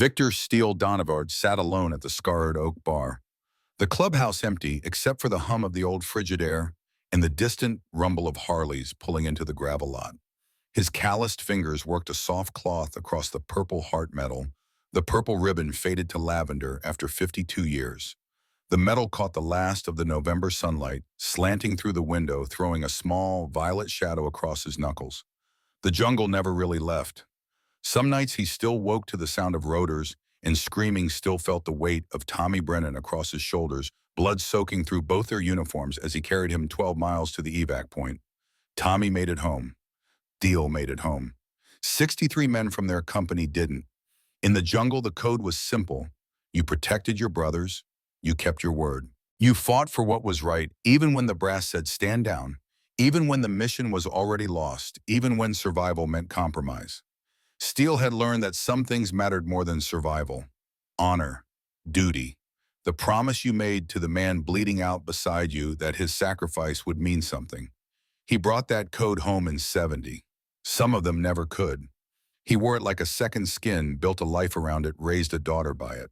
Victor Steele Donavard sat alone at the scarred oak bar. The clubhouse empty except for the hum of the old Frigidaire and the distant rumble of Harleys pulling into the gravel lot. His calloused fingers worked a soft cloth across the purple heart metal. The purple ribbon faded to lavender after 52 years. The metal caught the last of the November sunlight, slanting through the window, throwing a small, violet shadow across his knuckles. The jungle never really left. Some nights he still woke to the sound of rotors, and screaming still felt the weight of Tommy Brennan across his shoulders, blood soaking through both their uniforms as he carried him 12 miles to the evac point. Tommy made it home. Steele made it home. 63 men from their company didn't. In the jungle, the code was simple. You protected your brothers. You kept your word. You fought for what was right, even when the brass said stand down, even when the mission was already lost, even when survival meant compromise. Steele had learned that some things mattered more than survival. Honor, duty, the promise you made to the man bleeding out beside you that his sacrifice would mean something. He brought that code home in 70. Some of them never could. He wore it like a second skin, built a life around it, raised a daughter by it.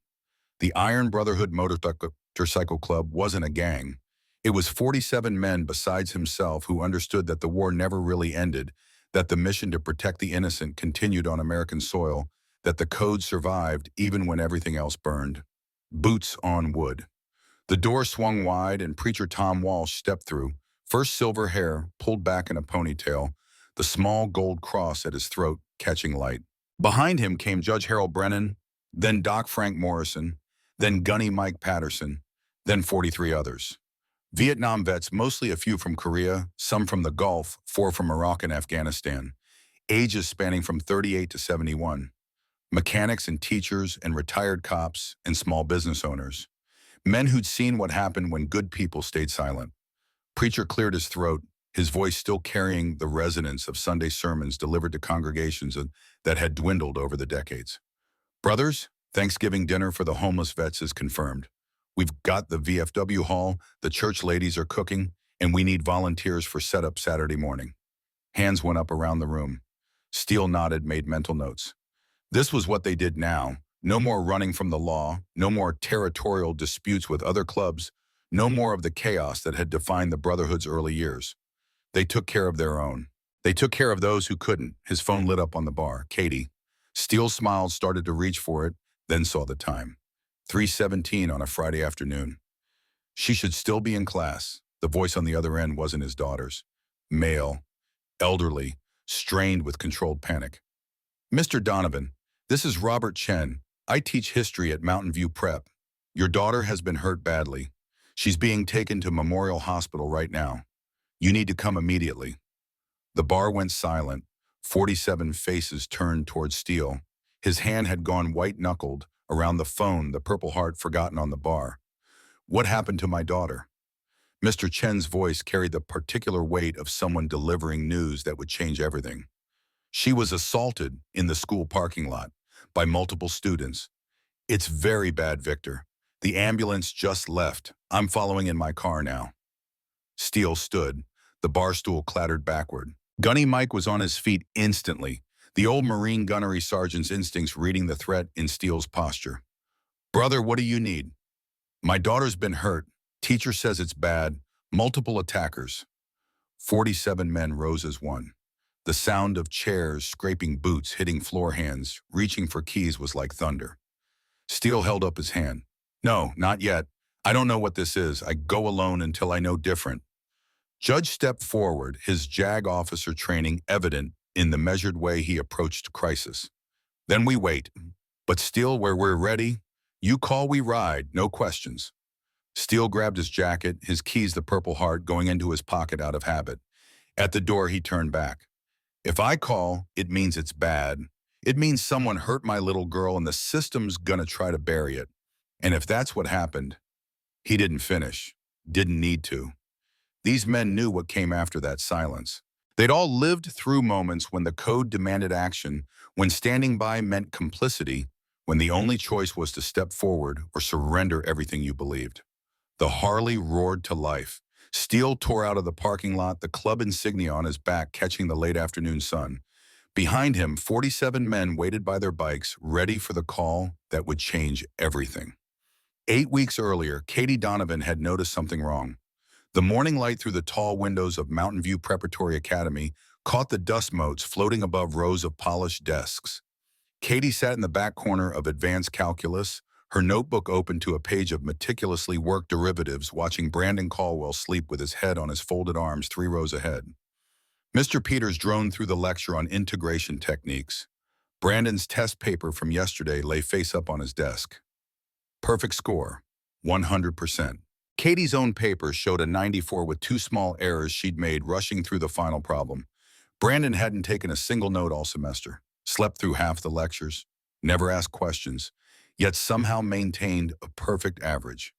The Iron Brotherhood Motorcycle Club wasn't a gang. It was 47 men besides himself who understood that the war never really ended, that the mission to protect the innocent continued on American soil, that the code survived even when everything else burned. Boots on wood. The door swung wide and Preacher Tom Walsh stepped through, first silver hair pulled back in a ponytail, the small gold cross at his throat catching light. Behind him came Judge Harold Brennan, then Doc Frank Morrison, then Gunny Mike Patterson, then 43 others. Vietnam vets, mostly a few from Korea, some from the Gulf, 4 from Iraq and Afghanistan, ages spanning from 38 to 71. Mechanics and teachers and retired cops and small business owners. Men who'd seen what happened when good people stayed silent. Preacher cleared his throat, his voice still carrying the resonance of Sunday sermons delivered to congregations that had dwindled over the decades. Brothers, Thanksgiving dinner for the homeless vets is confirmed. We've got the VFW hall, the church ladies are cooking, and we need volunteers for setup Saturday morning. Hands went up around the room. Steele nodded, made mental notes. This was what they did now. No more running from the law, no more territorial disputes with other clubs, no more of the chaos that had defined the Brotherhood's early years. They took care of their own. They took care of those who couldn't. His phone lit up on the bar. Katie. Steele smiled, started to reach for it, then saw the time. 3:17 on a Friday afternoon. She should still be in class. The voice on the other end wasn't his daughter's. Male, elderly, strained with controlled panic. Mr. Donovan, this is Robert Chen. I teach history at Mountain View Prep. Your daughter has been hurt badly. She's being taken to Memorial Hospital right now. You need to come immediately. The bar went silent. 47 faces turned toward Steele. His hand had gone white-knuckled around the phone, the Purple Heart forgotten on the bar. What happened to my daughter? Mr. Chen's voice carried the particular weight of someone delivering news that would change everything. She was assaulted in the school parking lot by multiple students. It's very bad, Victor. The ambulance just left. I'm following in my car now. Steele stood. The bar stool clattered backward. Gunny Mike was on his feet instantly, the old Marine gunnery sergeant's instincts reading the threat in Steele's posture. Brother, what do you need? My daughter's been hurt. Teacher says it's bad. Multiple attackers. 47 men rose as one. The sound of chairs, scraping boots, hitting floor hands, reaching for keys was like thunder. Steele held up his hand. No, not yet. I don't know what this is. I go alone until I know different. Judge stepped forward, his JAG officer training evident in the measured way he approached crisis. Then we wait. But Steele, where we're ready, you call, we ride, no questions. Steele grabbed his jacket, his keys the Purple Heart going into his pocket out of habit. At the door, he turned back. If I call, it means it's bad. It means someone hurt my little girl and the system's gonna try to bury it. And if that's what happened, he didn't finish, didn't need to. These men knew what came after that silence. They'd all lived through moments when the code demanded action, when standing by meant complicity, when the only choice was to step forward or surrender everything you believed. The Harley roared to life. Steele tore out of the parking lot, the club insignia on his back catching the late afternoon sun. Behind him, 47 men waited by their bikes, ready for the call that would change everything. 8 weeks earlier, Katie Donovan had noticed something wrong. The morning light through the tall windows of Mountain View Preparatory Academy caught the dust motes floating above rows of polished desks. Katie sat in the back corner of advanced calculus, her notebook open to a page of meticulously worked derivatives, watching Brandon Caldwell sleep with his head on his folded arms 3 rows ahead. Mr. Peters droned through the lecture on integration techniques. Brandon's test paper from yesterday lay face up on his desk. Perfect score, 100%. Katie's own paper showed a 94 with 2 small errors she'd made rushing through the final problem. Brandon hadn't taken a single note all semester, slept through half the lectures, never asked questions, yet somehow maintained a perfect average.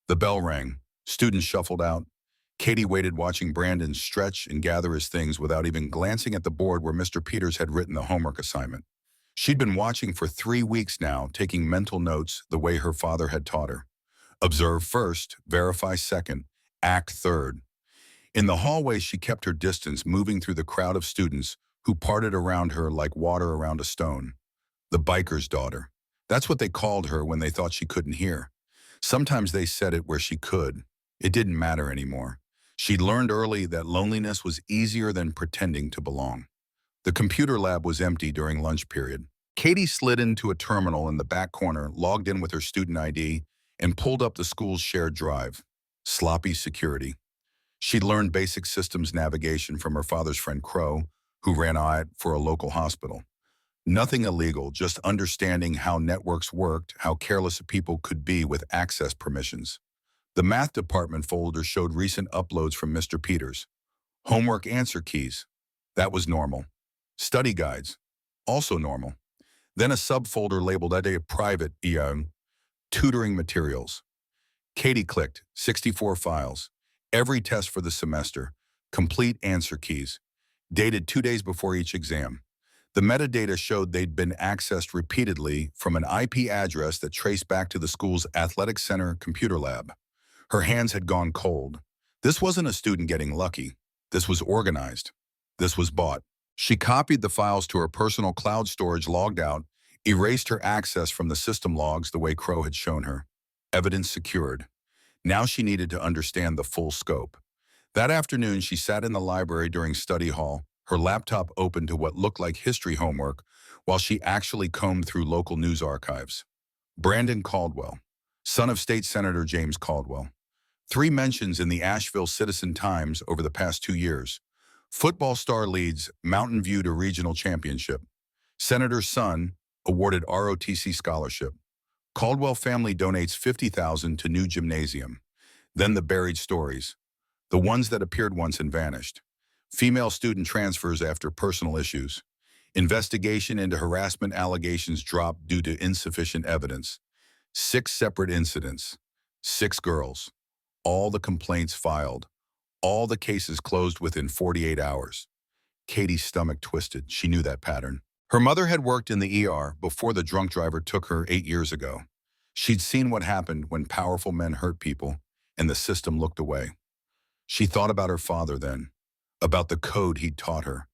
The bell rang. Students shuffled out. Katie waited, watching Brandon stretch and gather his things without even glancing at the board where Mr. Peters had written the homework assignment. She'd been watching for 3 weeks now, taking mental notes the way her father had taught her. Observe first, verify second, act third. In the hallway, she kept her distance, moving through the crowd of students who parted around her like water around a stone. The biker's daughter. That's what they called her when they thought she couldn't hear. Sometimes they said it where she could. It didn't matter anymore. She'd learned early that loneliness was easier than pretending to belong. The computer lab was empty during lunch period. Katie slid into a terminal in the back corner, logged in with her student ID, and pulled up the school's shared drive. Sloppy security. She'd learned basic systems navigation from her father's friend Crow, who ran IT for a local hospital. Nothing illegal, just understanding how networks worked, how careless people could be with access permissions. The math department folder showed recent uploads from Mr. Peters. Homework answer keys. That was normal. Study guides. Also normal. Then a subfolder labeled a private tutoring materials. Katie clicked 64 files. Every test for the semester. Complete answer keys. Dated 2 days before each exam. The metadata showed they'd been accessed repeatedly from an IP address that traced back to the school's athletic center computer lab. Her hands had gone cold. This wasn't a student getting lucky. This was organized. This was bought. She copied the files to her personal cloud storage, logged out, erased her access from the system logs the way Crow had shown her. Evidence secured. Now she needed to understand the full scope. That afternoon, she sat in the library during study hall, her laptop open to what looked like history homework, while she actually combed through local news archives. Brandon Caldwell, son of State Senator James Caldwell. 3 mentions in the Asheville Citizen-Times over the past 2 years. Football star leads Mountain View to regional championship. Senator's son awarded ROTC scholarship. Caldwell family donates $50,000 to new gymnasium. Then the buried stories. The ones that appeared once and vanished. Female student transfers after personal issues. Investigation into harassment allegations dropped due to insufficient evidence. 6 separate incidents. 6 girls. All the complaints filed. All the cases closed within 48 hours. Katie's stomach twisted. She knew that pattern. Her mother had worked in the ER before the drunk driver took her 8 years ago. She'd seen what happened when powerful men hurt people, and the system looked away. She thought about her father then, about the code he'd taught her,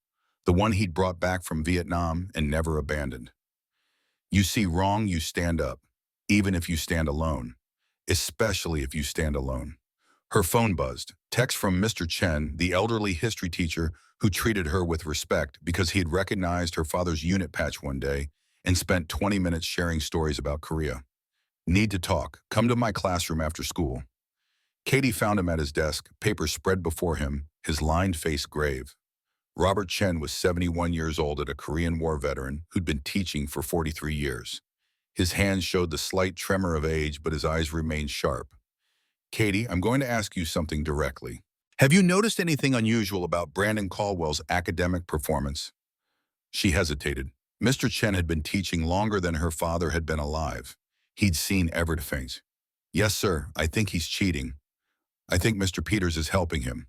the one he'd brought back from Vietnam and never abandoned. You see wrong, you stand up, even if you stand alone, especially if you stand alone. Her phone buzzed. Text from Mr. Chen, the elderly history teacher who treated her with respect because he had recognized her father's unit patch one day and spent 20 minutes sharing stories about Korea. Need to talk. Come to my classroom after school. Katie found him at his desk, paper spread before him, his lined face grave. Robert Chen was 71 years old, a Korean War veteran who'd been teaching for 43 years. His hands showed the slight tremor of age, but his eyes remained sharp. Katie, I'm going to ask you something directly. Have you noticed anything unusual about Brandon Caldwell's academic performance? She hesitated. Mr. Chen had been teaching longer than her father had been alive. He'd seen everything. Yes, sir, I think he's cheating. I think Mr. Peters is helping him.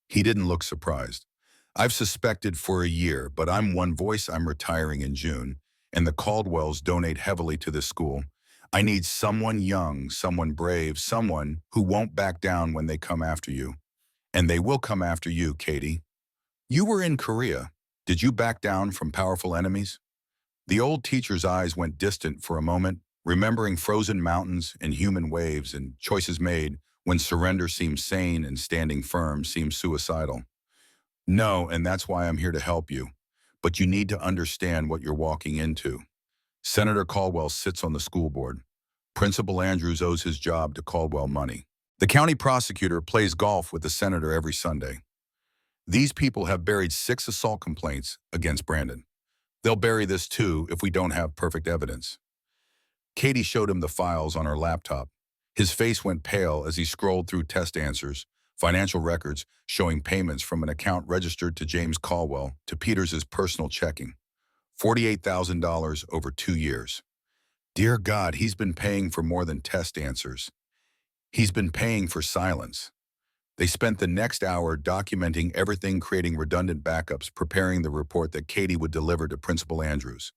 He didn't look surprised. I've suspected for a year, but I'm one voice. I'm retiring in June, and the Caldwells donate heavily to this school. I need someone young, someone brave, someone who won't back down when they come after you. And they will come after you, Katie. You were in Korea. Did you back down from powerful enemies? The old teacher's eyes went distant for a moment, remembering frozen mountains and human waves and choices made when surrender seemed sane and standing firm seemed suicidal. No, and that's why I'm here to help you. But you need to understand what you're walking into. Senator Caldwell sits on the school board. Principal Andrews owes his job to Caldwell money. The county prosecutor plays golf with the senator every Sunday. These people have buried 6 assault complaints against Brandon. They'll bury this too if we don't have perfect evidence. Katie showed him the files on her laptop. His face went pale as he scrolled through test answers, financial records showing payments from an account registered to James Caldwell to Peters's personal checking. $48,000 over 2 years. Dear God, he's been paying for more than test answers. He's been paying for silence. They spent the next hour documenting everything, creating redundant backups, preparing the report that Katie would deliver to Principal Andrews.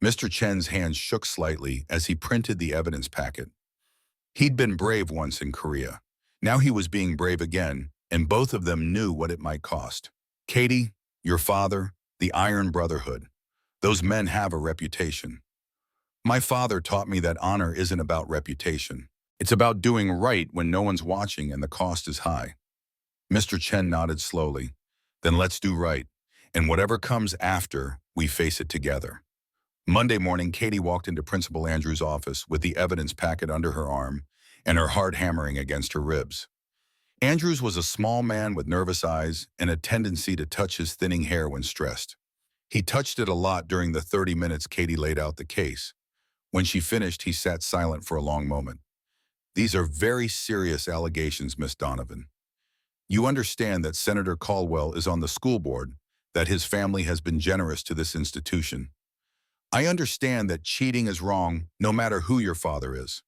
Mr. Chen's hands shook slightly as he printed the evidence packet. He'd been brave once in Korea. Now he was being brave again, and both of them knew what it might cost. Katie, your father, the Iron Brotherhood. Those men have a reputation. My father taught me that honor isn't about reputation. It's about doing right when no one's watching and the cost is high. Mr. Chen nodded slowly. Then let's do right. And whatever comes after, we face it together. Monday morning, Katie walked into Principal Andrews' office with the evidence packet under her arm and her heart hammering against her ribs. Andrews was a small man with nervous eyes and a tendency to touch his thinning hair when stressed. He touched it a lot during the 30 minutes Katie laid out the case. When she finished, he sat silent for a long moment. These are very serious allegations, Miss Donovan. You understand that Senator Caldwell is on the school board, that his family has been generous to this institution. I understand that cheating is wrong, no matter who your father is.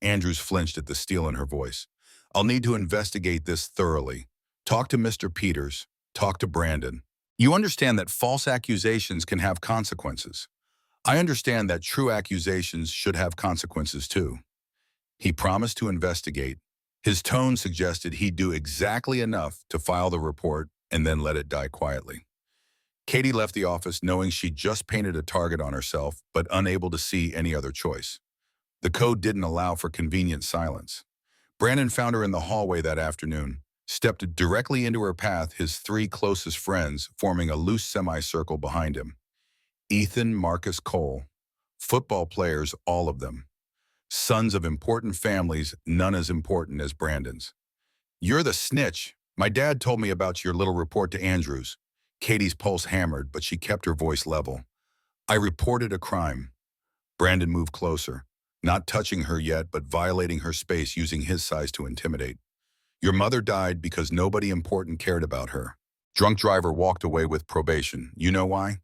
Andrews flinched at the steel in her voice. I'll need to investigate this thoroughly. Talk to Mr. Peters. Talk to Brandon. You understand that false accusations can have consequences. I understand that true accusations should have consequences too. He promised to investigate. His tone suggested he'd do exactly enough to file the report and then let it die quietly. Katie left the office knowing she'd just painted a target on herself, but unable to see any other choice. The code didn't allow for convenient silence. Brandon found her in the hallway that afternoon, stepped directly into her path, his 3 closest friends forming a loose semicircle behind him. Ethan, Marcus, Cole. Football players, all of them. Sons of important families, none as important as Brandon's. You're the snitch. My dad told me about your little report to Andrews. Katie's pulse hammered, but she kept her voice level. I reported a crime. Brandon moved closer, not touching her yet, but violating her space using his size to intimidate. Your mother died because nobody important cared about her. Drunk driver walked away with probation. You know why?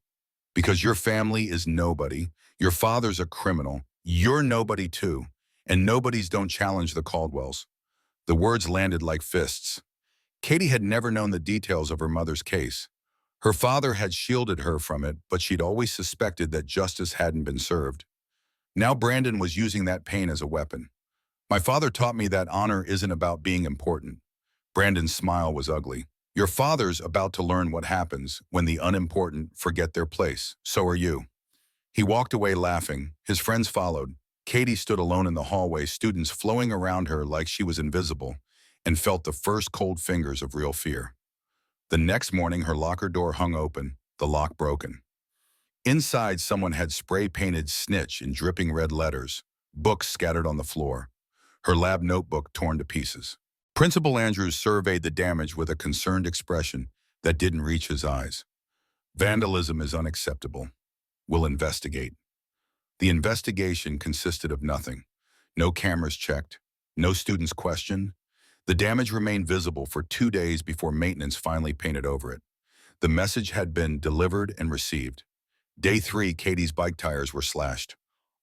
Because your family is nobody. Your father's a criminal. You're nobody too. And nobodies don't challenge the Caldwells. The words landed like fists. Katie had never known the details of her mother's case. Her father had shielded her from it, but she'd always suspected that justice hadn't been served. Now Brandon was using that pain as a weapon. My father taught me that honor isn't about being important. Brandon's smile was ugly. Your father's about to learn what happens when the unimportant forget their place. So are you. He walked away laughing. His friends followed. Katie stood alone in the hallway, students flowing around her like she was invisible, and felt the first cold fingers of real fear. The next morning, her locker door hung open, the lock broken. Inside, someone had spray-painted snitch in dripping red letters, books scattered on the floor, her lab notebook torn to pieces. Principal Andrews surveyed the damage with a concerned expression that didn't reach his eyes. Vandalism is unacceptable. We'll investigate. The investigation consisted of nothing. No cameras checked, no students questioned. The damage remained visible for 2 days before maintenance finally painted over it. The message had been delivered and received. Day 3, Katie's bike tires were slashed.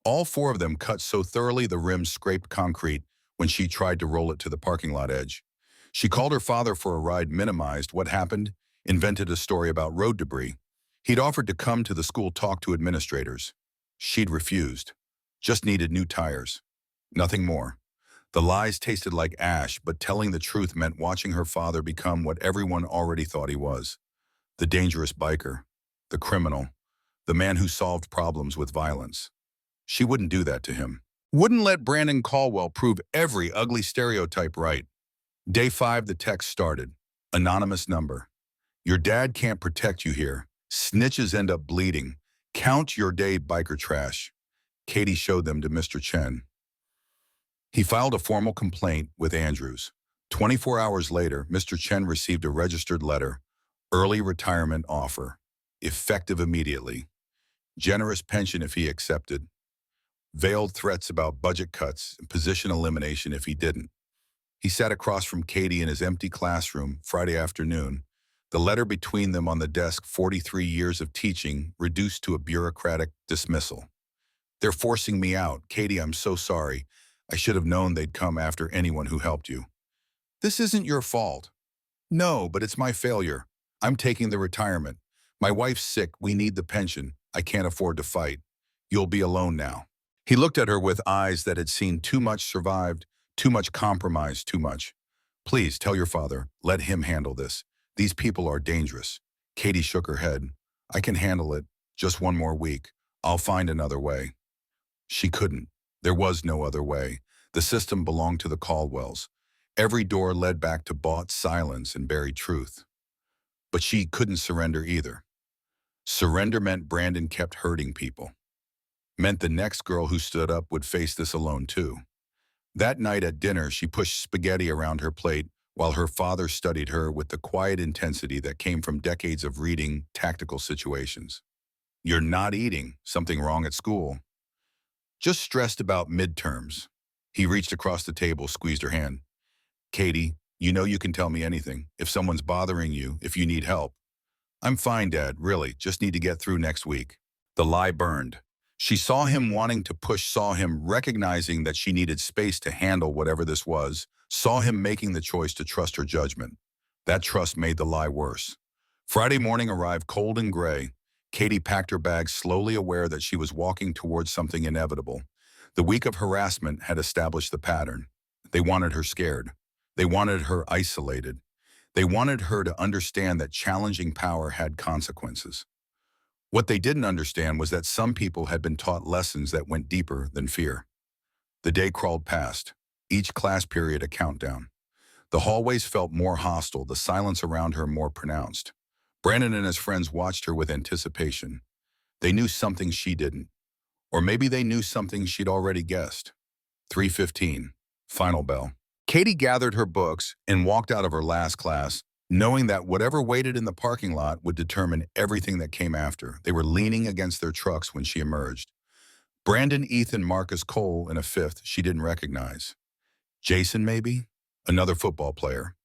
All 4 of them cut so thoroughly the rims scraped concrete when she tried to roll it to the parking lot edge. She called her father for a ride, minimized what happened, invented a story about road debris. He'd offered to come to the school, talk to administrators. She'd refused. Just needed new tires. Nothing more. The lies tasted like ash, but telling the truth meant watching her father become what everyone already thought he was. The dangerous biker. the criminal, the man who solved problems with violence. She wouldn't do that to him. Wouldn't let Brandon Caldwell prove every ugly stereotype right. Day 5, the text started. Anonymous number. Your dad can't protect you here. Snitches end up bleeding. Count your day, biker trash. Katie showed them to Mr. Chen. He filed a formal complaint with Andrews. 24 hours later, Mr. Chen received a registered letter. Early retirement offer. Effective immediately. Generous pension if he accepted. Veiled threats about budget cuts and position elimination if he didn't. He sat across from Katie in his empty classroom Friday afternoon, the letter between them on the desk, 43 years of teaching reduced to a bureaucratic dismissal. They're forcing me out. Katie, I'm so sorry. I should have known they'd come after anyone who helped you. This isn't your fault. No, but it's my failure. I'm taking the retirement. My wife's sick. We need the pension. I can't afford to fight. You'll be alone now. He looked at her with eyes that had seen too much survived, too much compromise, too much. Please tell your father, let him handle this. These people are dangerous. Katie shook her head. I can handle it. Just one more week. I'll find another way. She couldn't. There was no other way. The system belonged to the Caldwells. Every door led back to bought silence and buried truth. But she couldn't surrender either. Surrender meant Brandon kept hurting people. Meant the next girl who stood up would face this alone too. That night at dinner, she pushed spaghetti around her plate while her father studied her with the quiet intensity that came from decades of reading tactical situations. You're not eating. Something wrong at school. Just stressed about midterms. He reached across the table, squeezed her hand. Katie, you know you can tell me anything. If someone's bothering you, if you need help. I'm fine, Dad, really. Just need to get through next week. The lie burned. She saw him wanting to push, saw him recognizing that she needed space to handle whatever this was, saw him making the choice to trust her judgment. That trust made the lie worse. Friday morning arrived cold and gray. Katie packed her bag, slowly aware that she was walking towards something inevitable. The week of harassment had established the pattern. They wanted her scared. They wanted her isolated. They wanted her to understand that challenging power had consequences. What they didn't understand was that some people had been taught lessons that went deeper than fear. The day crawled past, each class period a countdown. The hallways felt more hostile, the silence around her more pronounced. Brandon and his friends watched her with anticipation. They knew something she didn't. Or maybe they knew something she'd already guessed. 3:15, final bell. Katie gathered her books and walked out of her last class, knowing that whatever waited in the parking lot would determine everything that came after. They were leaning against their trucks when she emerged. Brandon, Ethan, Marcus, Cole, and a fifth she didn't recognize. Jason, maybe? Another football player.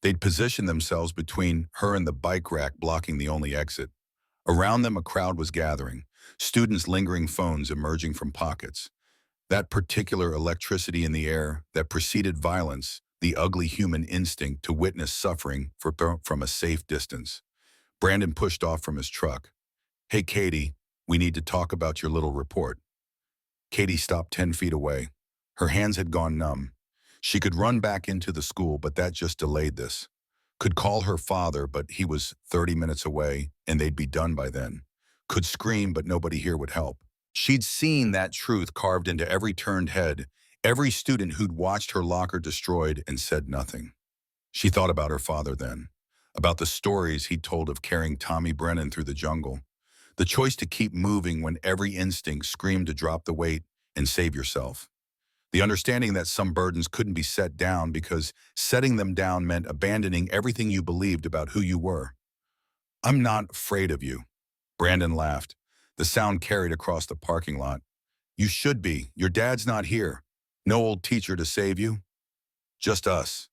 They'd positioned themselves between her and the bike rack blocking the only exit. Around them a crowd was gathering, students lingering, phones emerging from pockets. That particular electricity in the air that preceded violence, the ugly human instinct to witness suffering from a safe distance. Brandon pushed off from his truck. Hey, Katie, we need to talk about your little report. Katie stopped 10 feet away. Her hands had gone numb. She could run back into the school, but that just delayed this. Could call her father, but he was 30 minutes away, and they'd be done by then. Could scream, but nobody here would help. She'd seen that truth carved into every turned head, every student who'd watched her locker destroyed and said nothing. She thought about her father then, about the stories he'd told of carrying Tommy Brennan through the jungle, the choice to keep moving when every instinct screamed to drop the weight and save yourself. The understanding that some burdens couldn't be set down because setting them down meant abandoning everything you believed about who you were. I'm not afraid of you. Brandon laughed. The sound carried across the parking lot. You should be. Your dad's not here. No old teacher to save you. Just us.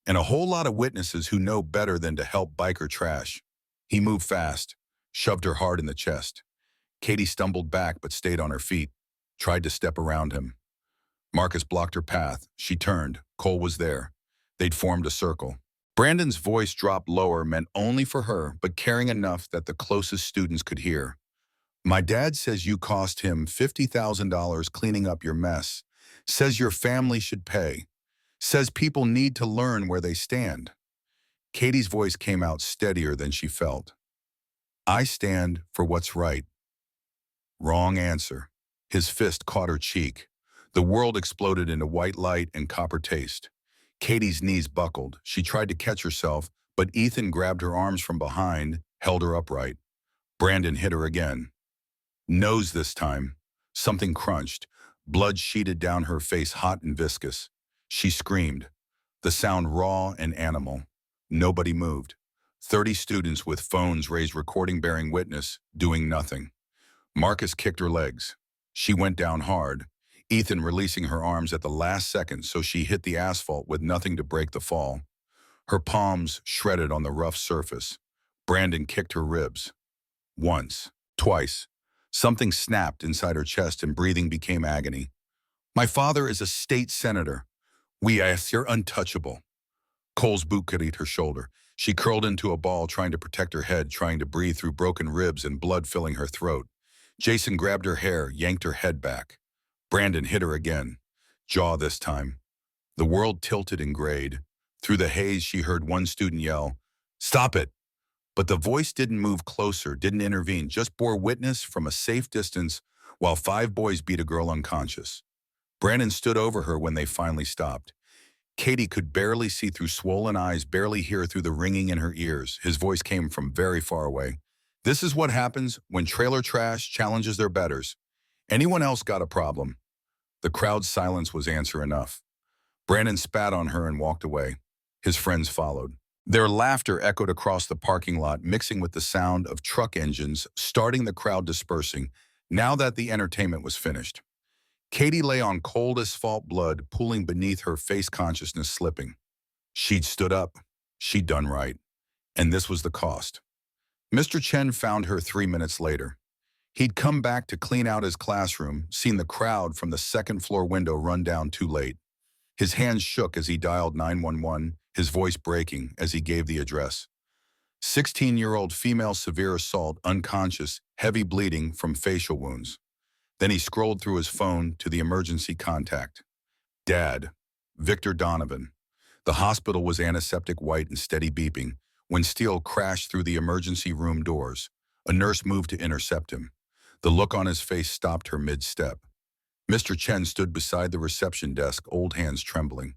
And a whole lot of witnesses who know better than to help biker trash. He moved fast, shoved her hard in the chest. Katie stumbled back but stayed on her feet, tried to step around him. Marcus blocked her path. She turned. Cole was there. They'd formed a circle. Brandon's voice dropped lower, meant only for her, but caring enough that the closest students could hear. My dad says you cost him $50,000 cleaning up your mess. Says your family should pay. Says people need to learn where they stand. Katie's voice came out steadier than she felt. I stand for what's right. Wrong answer. His fist caught her cheek. The world exploded into white light and copper taste. Katie's knees buckled. She tried to catch herself, but Ethan grabbed her arms from behind, held her upright. Brandon hit her again. Nose this time. Something crunched. Blood sheeted down her face, hot and viscous. She screamed. The sound raw and animal. Nobody moved. 30 students with phones raised recording bearing witness, doing nothing. Marcus kicked her legs. She went down hard, Ethan releasing her arms at the last second so she hit the asphalt with nothing to break the fall. Her palms shredded on the rough surface. Brandon kicked her ribs. Once, twice. Something snapped inside her chest and breathing became agony. My father is a state senator. We ask you're untouchable. Cole's boot could eat her shoulder. She curled into a ball, trying to protect her head, trying to breathe through broken ribs and blood filling her throat. Jason grabbed her hair, yanked her head back. Brandon hit her again. Jaw this time. The world tilted and grayed. Through the haze, she heard one student yell, "Stop it!" But the voice didn't move closer, didn't intervene, just bore witness from a safe distance while 5 boys beat a girl unconscious. Brandon stood over her when they finally stopped. Katie could barely see through swollen eyes, barely hear through the ringing in her ears. His voice came from very far away. This is what happens when trailer trash challenges their betters. Anyone else got a problem? The crowd's silence was answer enough. Brandon spat on her and walked away. His friends followed. Their laughter echoed across the parking lot, mixing with the sound of truck engines, starting the crowd dispersing, now that the entertainment was finished. Katie lay on cold asphalt, blood pooling beneath her, face consciousness slipping. She'd stood up. She'd done right. And this was the cost. Mr. Chen found her 3 minutes later. He'd come back to clean out his classroom, seen the crowd from the second-floor window run down too late. His hands shook as he dialed 911, his voice breaking as he gave the address. 16-year-old female, severe assault, unconscious, heavy bleeding from facial wounds. Then he scrolled through his phone to the emergency contact. Dad, Victor Donovan. The hospital was antiseptic white and steady beeping when Steele crashed through the emergency room doors. A nurse moved to intercept him. The look on his face stopped her mid-step. Mr. Chen stood beside the reception desk, old hands trembling.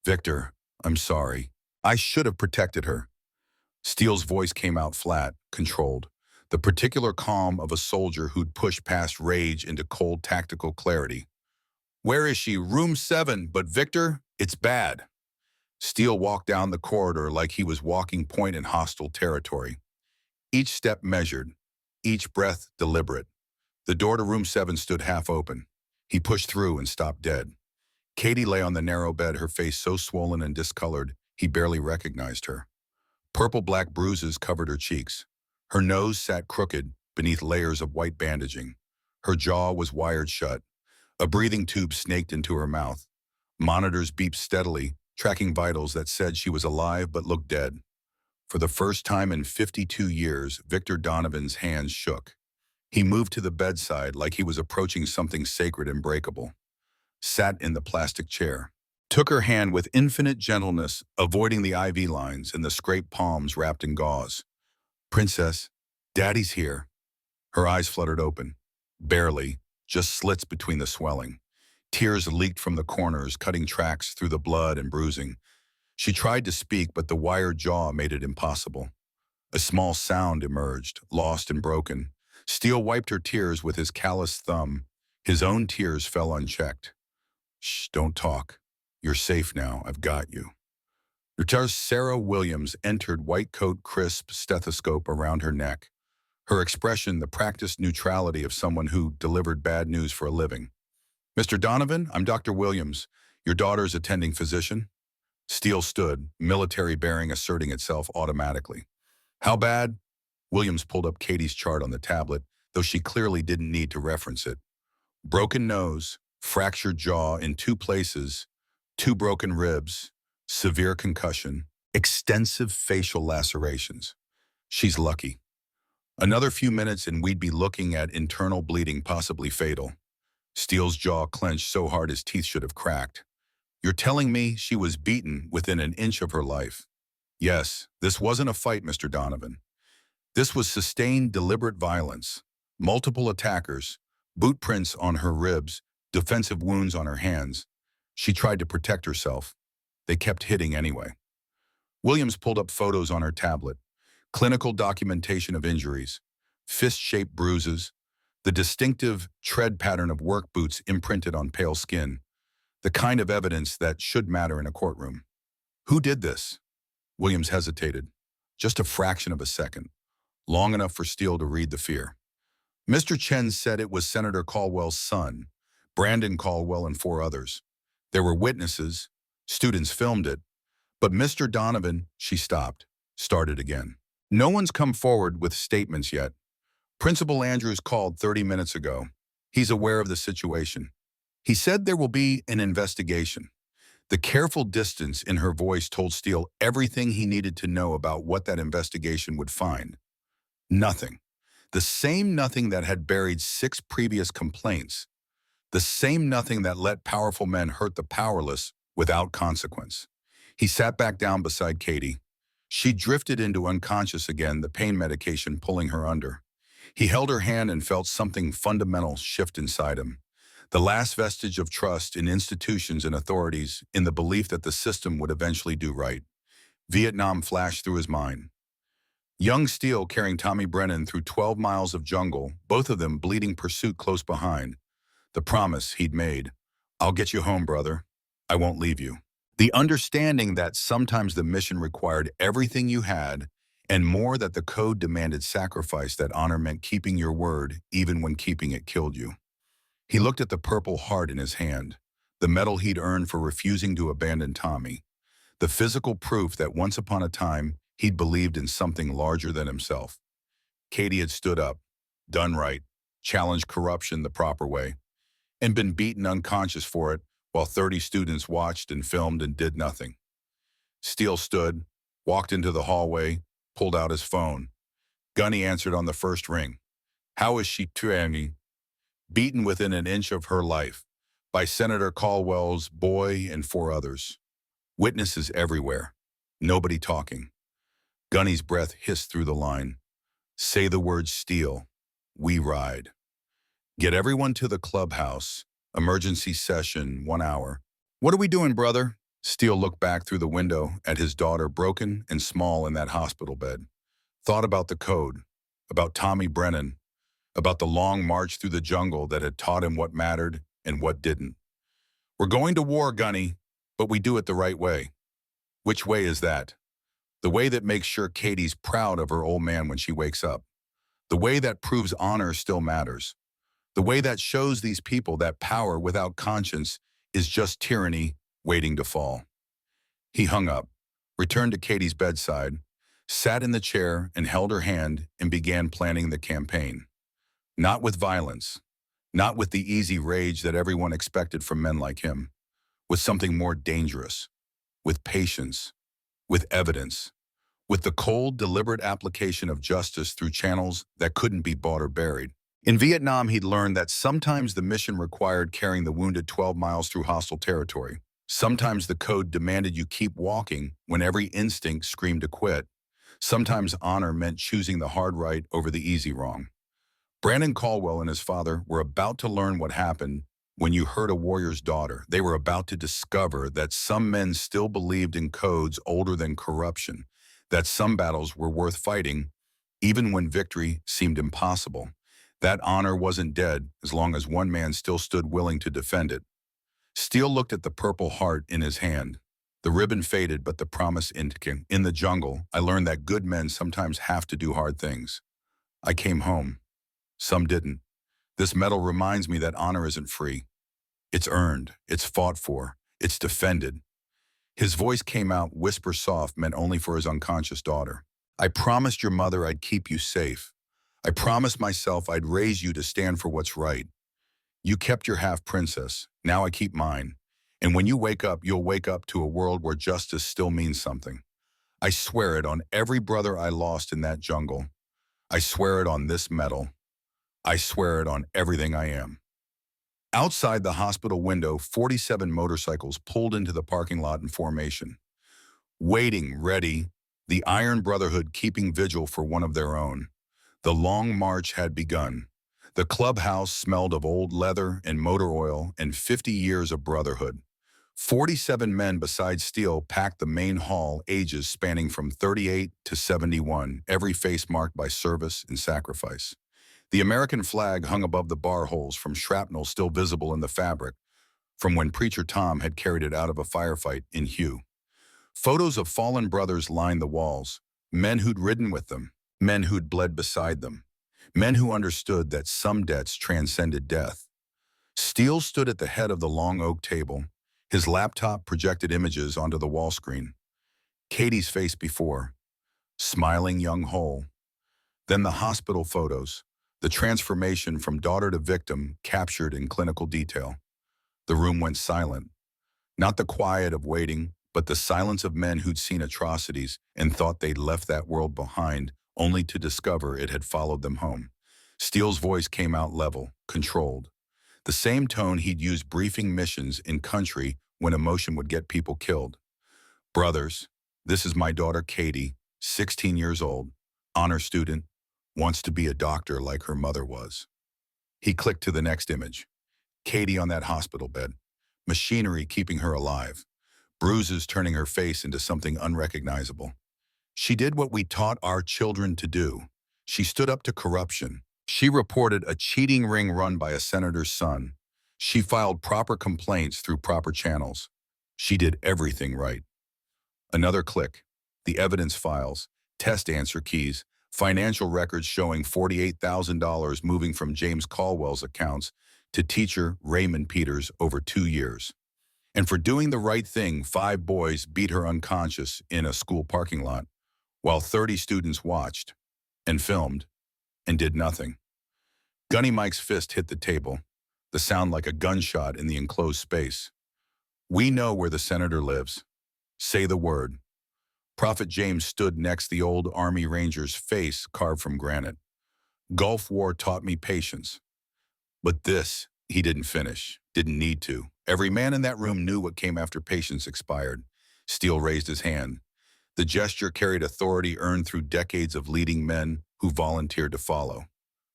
Victor, I'm sorry. I should have protected her. Steele's voice came out flat, controlled. The particular calm of a soldier who'd pushed past rage into cold tactical clarity. Where is she? Room 7, but Victor, it's bad. Steele walked down the corridor like he was walking point in hostile territory. Each step measured, each breath deliberate. The door to room 7 stood half open. He pushed through and stopped dead. Katie lay on the narrow bed, her face so swollen and discolored, he barely recognized her. Purple-black bruises covered her cheeks. Her nose sat crooked beneath layers of white bandaging. Her jaw was wired shut. A breathing tube snaked into her mouth. Monitors beeped steadily, tracking vitals that said she was alive but looked dead. For the first time in 52 years, Victor Donovan's hands shook. He moved to the bedside like he was approaching something sacred and breakable. Sat in the plastic chair. Took her hand with infinite gentleness, avoiding the IV lines and the scraped palms wrapped in gauze. Princess, Daddy's here. Her eyes fluttered open. Barely, just slits between the swelling. Tears leaked from the corners, cutting tracks through the blood and bruising. She tried to speak, but the wired jaw made it impossible. A small sound emerged, lost and broken. Steele wiped her tears with his calloused thumb. His own tears fell unchecked. Shh, don't talk. You're safe now. I've got you. Lieutenant Sarah Williams entered, white coat, crisp, stethoscope around her neck. Her expression, the practiced neutrality of someone who delivered bad news for a living. Mr. Donovan, I'm Dr. Williams. Your daughter's attending physician? Steele stood, military bearing asserting itself automatically. How bad? Williams pulled up Katie's chart on the tablet, though she clearly didn't need to reference it. Broken nose, fractured jaw in 2 places, 2 broken ribs, severe concussion, extensive facial lacerations. She's lucky. Another few minutes and we'd be looking at internal bleeding, possibly fatal. Steele's jaw clenched so hard his teeth should have cracked. You're telling me she was beaten within an inch of her life? Yes, this wasn't a fight, Mr. Donovan. This was sustained, deliberate violence. Multiple attackers, boot prints on her ribs, defensive wounds on her hands. She tried to protect herself. They kept hitting anyway. Williams pulled up photos on her tablet. Clinical documentation of injuries, fist-shaped bruises, the distinctive tread pattern of work boots imprinted on pale skin, the kind of evidence that should matter in a courtroom. Who did this? Williams hesitated. Just a fraction of a second, long enough for Steele to read the fear. Mr. Chen said it was Senator Caldwell's son, Brandon Caldwell, and 4 others. There were witnesses. Students filmed it. But Mr. Donovan, she stopped, started again. No one's come forward with statements yet. Principal Andrews called 30 minutes ago. He's aware of the situation. He said there will be an investigation. The careful distance in her voice told Steele everything he needed to know about what that investigation would find. Nothing. The same nothing that had buried 6 previous complaints. The same nothing that let powerful men hurt the powerless without consequence. He sat back down beside Katie. She drifted into unconscious again, the pain medication pulling her under. He held her hand and felt something fundamental shift inside him. The last vestige of trust in institutions and authorities, in the belief that the system would eventually do right. Vietnam flashed through his mind. Young Steele carrying Tommy Brennan through 12 miles of jungle, both of them bleeding pursuit close behind. The promise he'd made. I'll get you home, brother. I won't leave you. The understanding that sometimes the mission required everything you had, and more, that the code demanded sacrifice, that honor meant keeping your word even when keeping it killed you. He looked at the Purple Heart in his hand, the medal he'd earned for refusing to abandon Tommy, the physical proof that once upon a time he'd believed in something larger than himself. Katie had stood up, done right, challenged corruption the proper way, and been beaten unconscious for it while 30 students watched and filmed and did nothing. Steele stood, walked into the hallway, pulled out his phone. Gunny answered on the first ring. How is she training? Beaten within an inch of her life by Senator Caldwell's boy and 4 others. Witnesses everywhere. Nobody talking. Gunny's breath hissed through the line. Say the word Steele. We ride. Get everyone to the clubhouse. Emergency session, 1 hour. What are we doing, brother? Steele looked back through the window at his daughter, broken and small in that hospital bed. Thought about the code, about Tommy Brennan, about the long march through the jungle that had taught him what mattered and what didn't. We're going to war, Gunny, but we do it the right way. Which way is that? The way that makes sure Katie's proud of her old man when she wakes up. The way that proves honor still matters. The way that shows these people that power without conscience is just tyranny waiting to fall. He hung up, returned to Katie's bedside, sat in the chair and held her hand and began planning the campaign. Not with violence, not with the easy rage that everyone expected from men like him, with something more dangerous, with patience, with evidence, with the cold, deliberate application of justice through channels that couldn't be bought or buried. In Vietnam, he'd learned that sometimes the mission required carrying the wounded 12 miles through hostile territory. Sometimes the code demanded you keep walking when every instinct screamed to quit. Sometimes honor meant choosing the hard right over the easy wrong. Brandon Caldwell and his father were about to learn what happened when you hurt a warrior's daughter. They were about to discover that some men still believed in codes older than corruption, that some battles were worth fighting, even when victory seemed impossible. That honor wasn't dead as long as one man still stood willing to defend it. Steele looked at the Purple Heart in his hand. The ribbon faded, but the promise indicated. In the jungle, I learned that good men sometimes have to do hard things. I came home. Some didn't. This medal reminds me that honor isn't free. It's earned, it's fought for, it's defended. His voice came out whisper soft, meant only for his unconscious daughter. I promised your mother I'd keep you safe. I promised myself I'd raise you to stand for what's right. You kept your half-princess. Now I keep mine. And when you wake up, you'll wake up to a world where justice still means something. I swear it on every brother I lost in that jungle. I swear it on this medal. I swear it on everything I am. Outside the hospital window, 47 motorcycles pulled into the parking lot in formation. Waiting, ready, The Iron Brotherhood keeping vigil for one of their own. The long march had begun. The clubhouse smelled of old leather and motor oil and 50 years of brotherhood. 47 men besides Steele packed the main hall, ages spanning from 38 to 71, every face marked by service and sacrifice. The American flag hung above the bar holes from shrapnel still visible in the fabric, from when Preacher Tom had carried it out of a firefight in Hugh. Photos of fallen brothers lined the walls, men who'd ridden with them, men who'd bled beside them, men who understood that some debts transcended death. Steele stood at the head of the long oak table, his laptop projected images onto the wall screen. Katie's face before, smiling young whole. Then the hospital photos, the transformation from daughter to victim captured in clinical detail. The room went silent. Not the quiet of waiting, but the silence of men who'd seen atrocities and thought they'd left that world behind, only to discover it had followed them home. Steele's voice came out level, controlled. The same tone he'd used briefing missions in country when emotion would get people killed. Brothers, this is my daughter Katie, 16 years old, honor student, wants to be a doctor like her mother was. He clicked to the next image. Katie on that hospital bed, machinery keeping her alive, bruises turning her face into something unrecognizable. She did what we taught our children to do. She stood up to corruption. She reported a cheating ring run by a senator's son. She filed proper complaints through proper channels. She did everything right. Another click. The evidence files, test answer keys, financial records showing $48,000 moving from James Caldwell's accounts to teacher Raymond Peters over 2 years. And for doing the right thing, 5 boys beat her unconscious in a school parking lot, while 30 students watched and filmed and did nothing. Gunny Mike's fist hit the table, the sound like a gunshot in the enclosed space. We know where the senator lives. Say the word. Prophet James stood next the old Army Ranger's face carved from granite. Gulf War taught me patience. But this, he didn't finish, didn't need to. Every man in that room knew what came after patience expired. Steele raised his hand. The gesture carried authority earned through decades of leading men who volunteered to follow.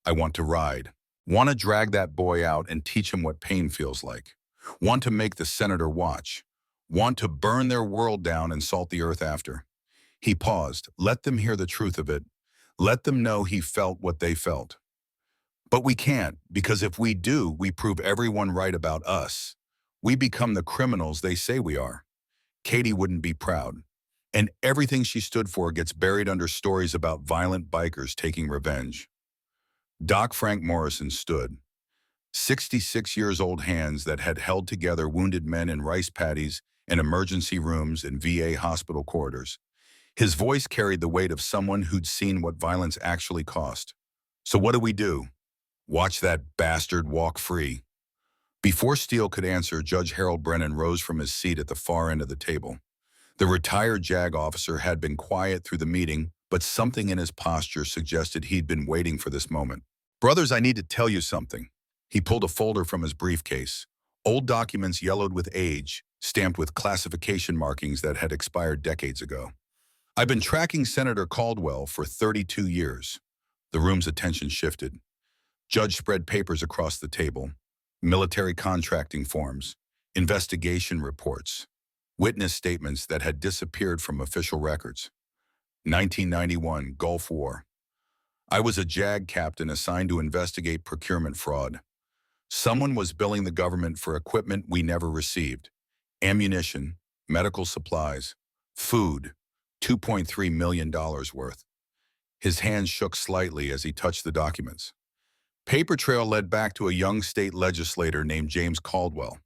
I want to ride. Want to drag that boy out and teach him what pain feels like. Want to make the senator watch. Want to burn their world down and salt the earth after. He paused. Let them hear the truth of it. Let them know he felt what they felt. But we can't, because if we do, we prove everyone right about us. We become the criminals they say we are. Katie wouldn't be proud. And everything she stood for gets buried under stories about violent bikers taking revenge. Doc Frank Morrison stood. 66 years old hands that had held together wounded men in rice paddies and emergency rooms in VA hospital corridors. His voice carried the weight of someone who'd seen what violence actually cost. So what do we do? Watch that bastard walk free. Before Steele could answer, Judge Harold Brennan rose from his seat at the far end of the table. The retired JAG officer had been quiet through the meeting, but something in his posture suggested he'd been waiting for this moment. Brothers, I need to tell you something. He pulled a folder from his briefcase. Old documents yellowed with age, stamped with classification markings that had expired decades ago. I've been tracking Senator Caldwell for 32 years. The room's attention shifted. Judge spread papers across the table. Military contracting forms, investigation reports, witness statements that had disappeared from official records. 1991, Gulf War. I was a JAG captain assigned to investigate procurement fraud. Someone was billing the government for equipment we never received. Ammunition, medical supplies, food, $2.3 million worth. His hands shook slightly as he touched the documents. Paper trail led back to a young state legislator named James Caldwell.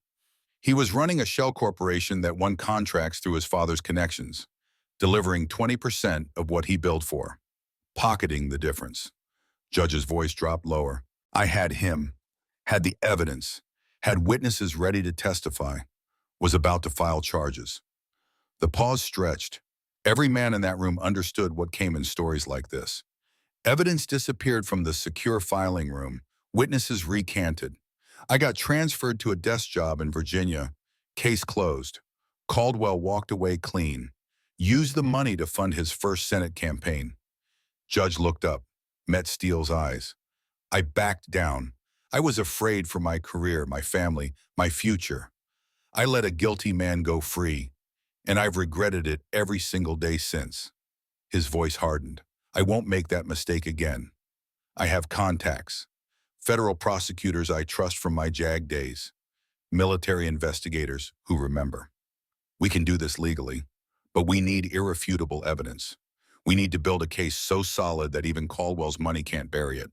He was running a shell corporation that won contracts through his father's connections, delivering 20% of what he billed for, pocketing the difference. Judge's voice dropped lower. I had him, had the evidence, had witnesses ready to testify, was about to file charges. The pause stretched. Every man in that room understood what came in stories like this. Evidence disappeared from the secure filing room. Witnesses recanted. I got transferred to a desk job in Virginia. Case closed. Caldwell walked away clean. Use the money to fund his first Senate campaign. Judge looked up, met Steele's eyes. I backed down. I was afraid for my career, my family, my future. I let a guilty man go free, and I've regretted it every single day since. His voice hardened. I won't make that mistake again. I have contacts. Federal prosecutors I trust from my JAG days. Military investigators who remember. We can do this legally, but we need irrefutable evidence. We need to build a case so solid that even Caldwell's money can't bury it.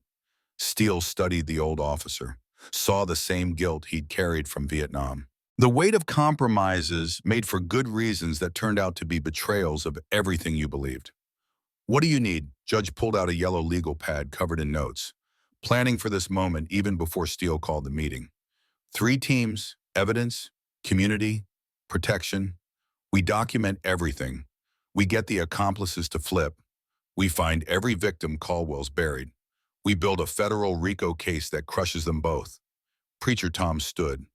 Steele studied the old officer, saw the same guilt he'd carried from Vietnam. The weight of compromises made for good reasons that turned out to be betrayals of everything you believed. What do you need? Judge pulled out a yellow legal pad covered in notes, planning for this moment even before Steele called the meeting. 3 teams, evidence, community, protection. We document everything. We get the accomplices to flip. We find every victim Caldwell's buried. We build a federal RICO case that crushes them both. Preacher Tom stood.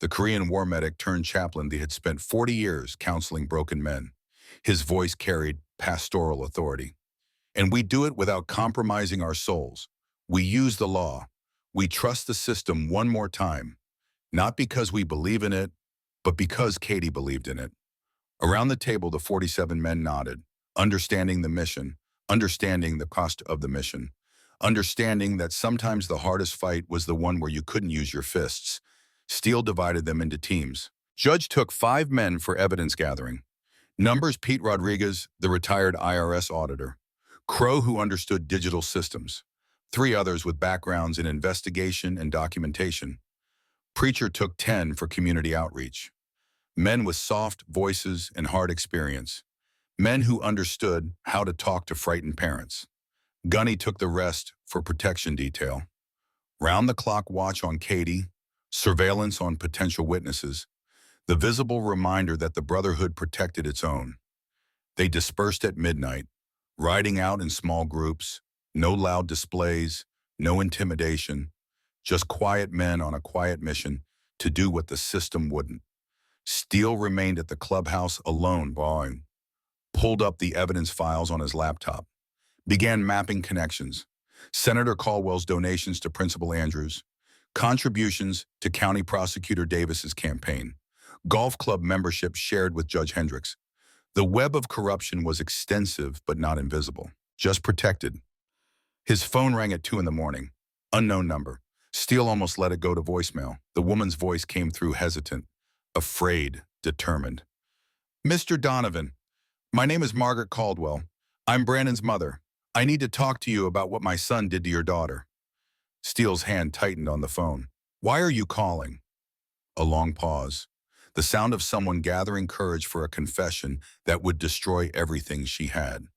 The Korean war medic turned chaplain that had spent 40 years counseling broken men. His voice carried pastoral authority. And we do it without compromising our souls. We use the law. We trust the system one more time, not because we believe in it, but because Katie believed in it. Around the table, the 47 men nodded, understanding the mission, understanding the cost of the mission, understanding that sometimes the hardest fight was the one where you couldn't use your fists. Steele divided them into teams. Judge took 5 men for evidence gathering. Numbers: Pete Rodriguez, the retired IRS auditor. Crow, who understood digital systems. 3 others with backgrounds in investigation and documentation. Preacher took 10 for community outreach. Men with soft voices and hard experience. Men who understood how to talk to frightened parents. Gunny took the rest for protection detail. Round-the-clock watch on Katie, surveillance on potential witnesses, the visible reminder that the Brotherhood protected its own. They dispersed at midnight, riding out in small groups, no loud displays, no intimidation, just quiet men on a quiet mission to do what the system wouldn't. Steele remained at the clubhouse alone, bawling, pulled up the evidence files on his laptop, began mapping connections, Senator Caldwell's donations to Principal Andrews, contributions to County Prosecutor Davis's campaign, golf club membership shared with Judge Hendricks. The web of corruption was extensive but not invisible, just protected. His phone rang at 2 in the morning. Unknown number. Steele almost let it go to voicemail. The woman's voice came through hesitant, afraid, determined. Mr. Donovan, my name is Margaret Caldwell. I'm Brandon's mother. I need to talk to you about what my son did to your daughter. Steele's hand tightened on the phone. Why are you calling? A long pause. The sound of someone gathering courage for a confession that would destroy everything she had.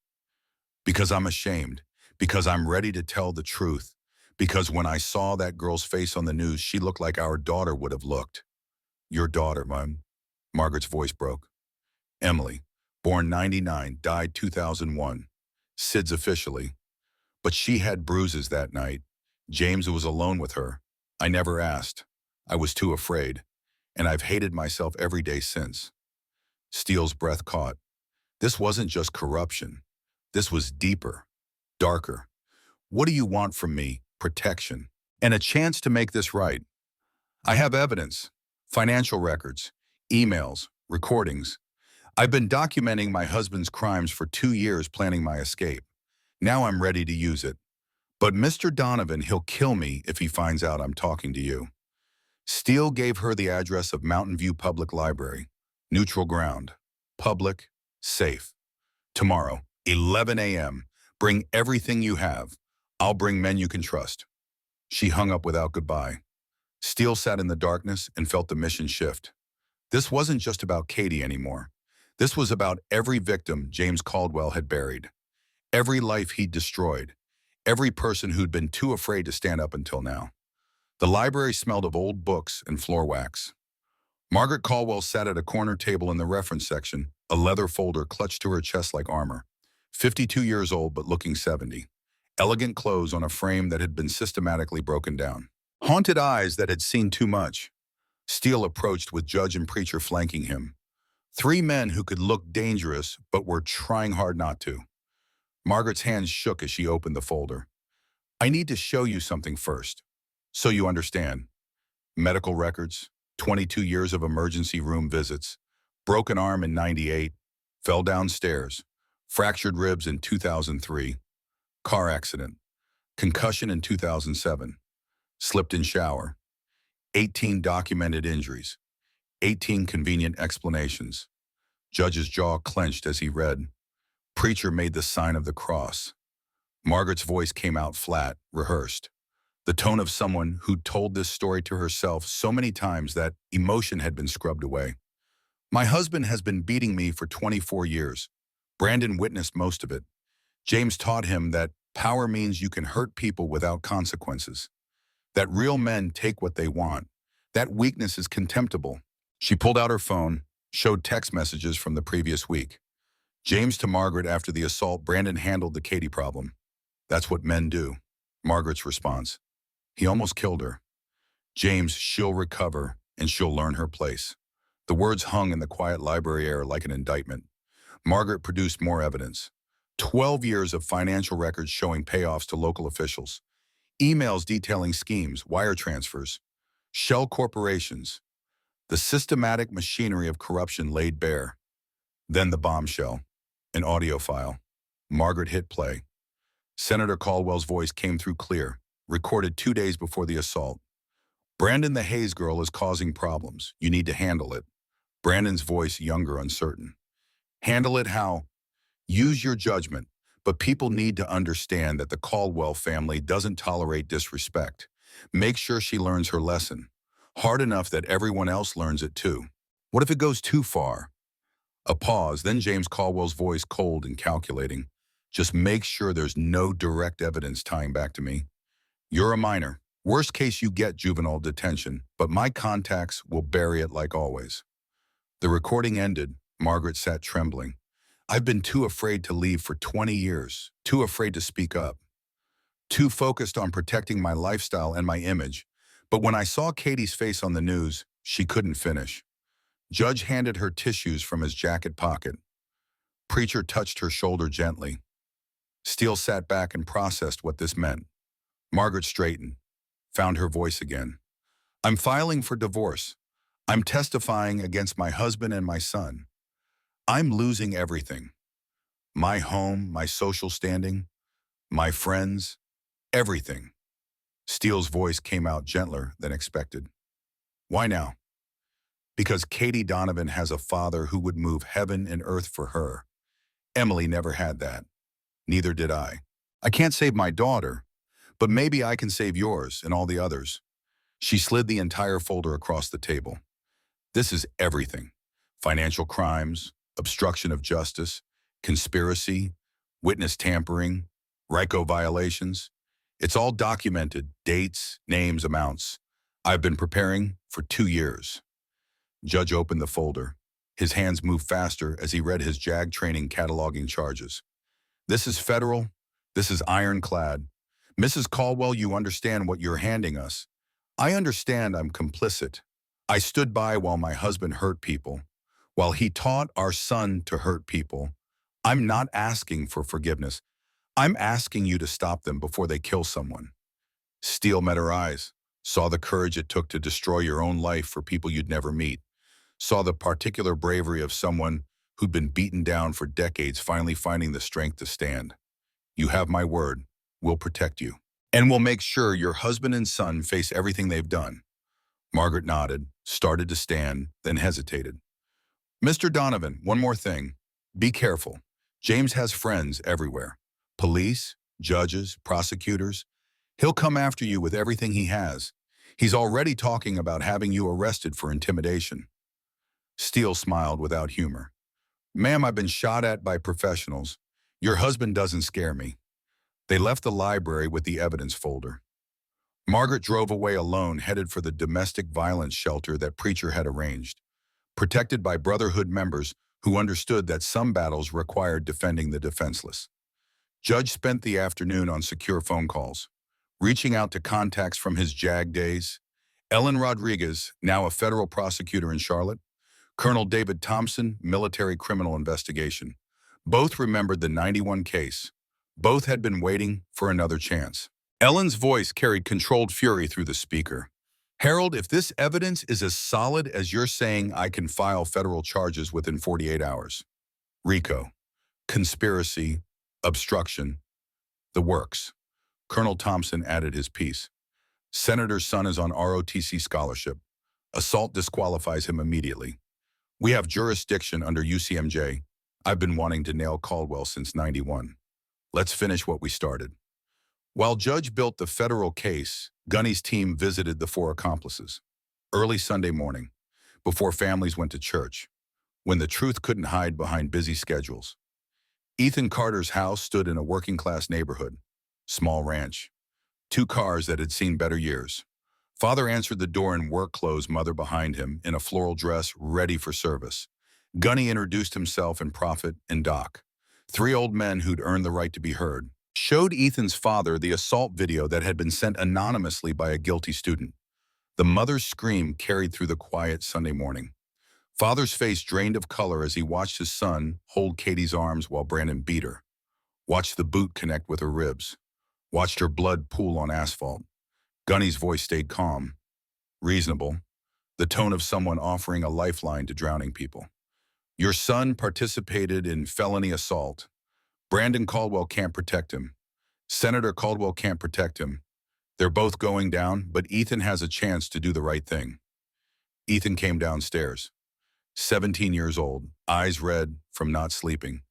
Because I'm ashamed. Because I'm ready to tell the truth. Because when I saw that girl's face on the news, she looked like our daughter would have looked. Your daughter, Mom. Margaret's voice broke. Emily, born 99, died 2001. Sid's officially. But she had bruises that night. James was alone with her. I never asked. I was too afraid. And I've hated myself every day since. Steele's breath caught. This wasn't just corruption. This was deeper, darker. What do you want from me? Protection. And a chance to make this right. I have evidence. Financial records, emails, recordings. I've been documenting my husband's crimes for 2 years, planning my escape. Now I'm ready to use it. But Mr. Donovan, he'll kill me if he finds out I'm talking to you. Steele gave her the address of Mountain View Public Library. Neutral ground. Public. Safe. Tomorrow, 11 a.m. Bring everything you have. I'll bring men you can trust. She hung up without goodbye. Steele sat in the darkness and felt the mission shift. This wasn't just about Katie anymore. This was about every victim James Caldwell had buried. Every life he'd destroyed. Every person who'd been too afraid to stand up until now. The library smelled of old books and floor wax. Margaret Caldwell sat at a corner table in the reference section, a leather folder clutched to her chest like armor. 52 years old but looking 70. Elegant clothes on a frame that had been systematically broken down. Haunted eyes that had seen too much. Steele approached with judge and preacher flanking him. Three men who could look dangerous but were trying hard not to. Margaret's hands shook as she opened the folder. I need to show you something first, so you understand. Medical records, 22 years of emergency room visits, broken arm in '98, fell downstairs, fractured ribs in 2003, car accident, concussion in 2007, slipped in shower, 18 documented injuries, 18 convenient explanations. Judge's jaw clenched as he read. Preacher made the sign of the cross. Margaret's voice came out flat, rehearsed. The tone of someone who'd told this story to herself so many times that emotion had been scrubbed away. My husband has been beating me for 24 years. Brandon witnessed most of it. James taught him that power means you can hurt people without consequences. That real men take what they want. That weakness is contemptible. She pulled out her phone, showed text messages from the previous week. James to Margaret after the assault, Brandon handled the Katie problem. That's what men do. Margaret's response. He almost killed her. James, she'll recover and she'll learn her place. The words hung in the quiet library air like an indictment. Margaret produced more evidence. 12 years of financial records showing payoffs to local officials. Emails detailing schemes, wire transfers, shell corporations. The systematic machinery of corruption laid bare. Then the bombshell, an audio file. Margaret hit play. Senator Caldwell's voice came through clear, recorded 2 days before the assault. Brandon the Hayes girl is causing problems. You need to handle it. Brandon's voice younger, uncertain. Handle it how? Use your judgment, but people need to understand that the Caldwell family doesn't tolerate disrespect. Make sure she learns her lesson. Hard enough that everyone else learns it too. What if it goes too far? A pause, then James Caldwell's voice cold and calculating. Just make sure there's no direct evidence tying back to me. You're a minor. Worst case, you get juvenile detention, but my contacts will bury it like always. The recording ended. Margaret sat trembling. I've been too afraid to leave for 20 years, too afraid to speak up, too focused on protecting my lifestyle and my image. But when I saw Katie's face on the news, she couldn't finish. Judge handed her tissues from his jacket pocket. Preacher touched her shoulder gently. Steele sat back and processed what this meant. Margaret straightened, found her voice again. I'm filing for divorce. I'm testifying against my husband and my son. I'm losing everything. My home, my social standing, my friends, everything. Steele's voice came out gentler than expected. Why now? Because Katie Donovan has a father who would move heaven and earth for her. Emily never had that. Neither did I. I can't save my daughter, but maybe I can save yours and all the others. She slid the entire folder across the table. This is everything. Financial crimes, obstruction of justice, conspiracy, witness tampering, RICO violations. It's all documented, dates, names, amounts. I've been preparing for 2 years. Judge opened the folder. His hands moved faster as he read his JAG training cataloging charges. This is federal. This is ironclad. Mrs. Caldwell, you understand what you're handing us. I understand I'm complicit. I stood by while my husband hurt people, while he taught our son to hurt people. I'm not asking for forgiveness. I'm asking you to stop them before they kill someone. Steele met her eyes, saw the courage it took to destroy your own life for people you'd never meet, saw the particular bravery of someone who'd been beaten down for decades finally finding the strength to stand. You have my word. We'll protect you. And we'll make sure your husband and son face everything they've done. Margaret nodded, started to stand, then hesitated. Mr. Donovan, one more thing. Be careful. James has friends everywhere. Police, judges, prosecutors. He'll come after you with everything he has. He's already talking about having you arrested for intimidation. Steele smiled without humor. Ma'am, I've been shot at by professionals. Your husband doesn't scare me. They left the library with the evidence folder. Margaret drove away alone, headed for the domestic violence shelter that Preacher had arranged, protected by Brotherhood members who understood that some battles required defending the defenseless. Judge spent the afternoon on secure phone calls, reaching out to contacts from his JAG days. Ellen Rodriguez, now a federal prosecutor in Charlotte, Colonel David Thompson, military criminal investigation. Both remembered the 91 case. Both had been waiting for another chance. Ellen's voice carried controlled fury through the speaker. Harold, if this evidence is as solid as you're saying, I can file federal charges within 48 hours. RICO, conspiracy, obstruction, the works. Colonel Thompson added his piece. Senator's son is on ROTC scholarship. Assault disqualifies him immediately. We have jurisdiction under UCMJ. I've been wanting to nail Caldwell since 91. Let's finish what we started. While Judge built the federal case, Gunny's team visited the four accomplices. Early Sunday morning, before families went to church, when the truth couldn't hide behind busy schedules. Ethan Carter's house stood in a working-class neighborhood, small ranch, 2 cars that had seen better years. Father answered the door in work clothes, mother behind him, in a floral dress ready for service. Gunny introduced himself and Prophet and Doc, 3 old men who'd earned the right to be heard. Showed Ethan's father the assault video that had been sent anonymously by a guilty student. The mother's scream carried through the quiet Sunday morning. Father's face drained of color as he watched his son hold Katie's arms while Brandon beat her. Watched the boot connect with her ribs. Watched her blood pool on asphalt. Gunny's voice stayed calm, reasonable, the tone of someone offering a lifeline to drowning people. Your son participated in felony assault. Brandon Caldwell can't protect him. Senator Caldwell can't protect him. They're both going down, but Ethan has a chance to do the right thing. Ethan came downstairs, 17 years old, eyes red from not sleeping.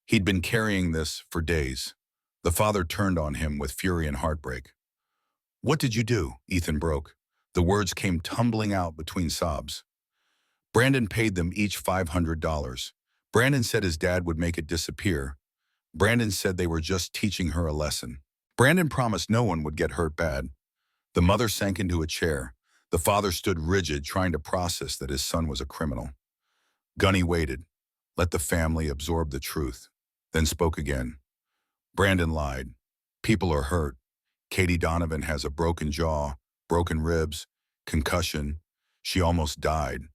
He'd been carrying this for days. The father turned on him with fury and heartbreak. What did you do? Ethan broke. The words came tumbling out between sobs. Brandon paid them each $500. Brandon said his dad would make it disappear. Brandon said they were just teaching her a lesson. Brandon promised no one would get hurt bad. The mother sank into a chair. The father stood rigid, trying to process that his son was a criminal. Gunny waited, let the family absorb the truth, then spoke again. Brandon lied. People are hurt. Katie Donovan has a broken jaw, broken ribs, concussion. She almost died,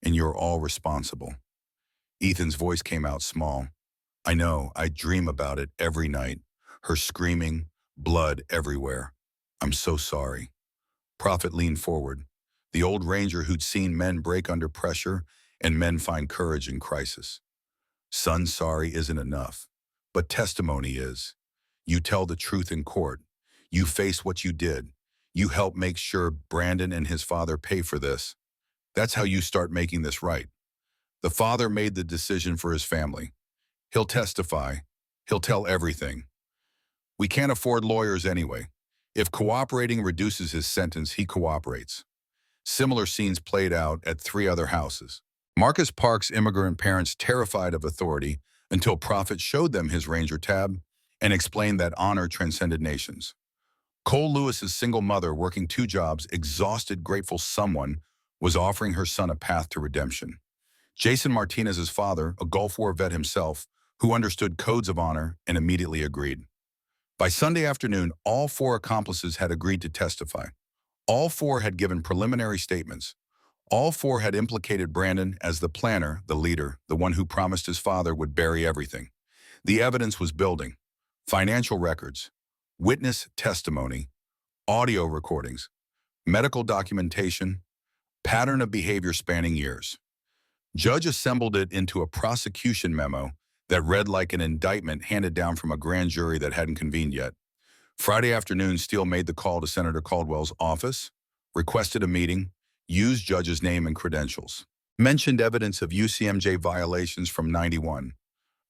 and you're all responsible. Ethan's voice came out small. I know, I dream about it every night. Her screaming, blood everywhere. I'm so sorry. Prophet leaned forward, the old ranger who'd seen men break under pressure and men find courage in crisis. Son, sorry isn't enough, but testimony is. You tell the truth in court. You face what you did. You help make sure Brandon and his father pay for this. That's how you start making this right. The father made the decision for his family. He'll testify. He'll tell everything. We can't afford lawyers anyway. If cooperating reduces his sentence, he cooperates. Similar scenes played out at 3 other houses. Marcus Park's immigrant parents terrified of authority until Prophet showed them his ranger tab and explained that honor transcended nations. Cole Lewis's single mother working 2 jobs, exhausted, grateful someone, was offering her son a path to redemption. Jason Martinez's father, a Gulf War vet himself, who understood codes of honor and immediately agreed. By Sunday afternoon, all 4 accomplices had agreed to testify. All 4 had given preliminary statements. All 4 had implicated Brandon as the planner, the leader, the one who promised his father would bury everything. The evidence was building. Financial records, witness testimony, audio recordings, medical documentation, pattern of behavior spanning years. Judge assembled it into a prosecution memo that read like an indictment handed down from a grand jury that hadn't convened yet. Friday afternoon, Steele made the call to Senator Caldwell's office, requested a meeting, used Judge's name and credentials, mentioned evidence of UCMJ violations from 91.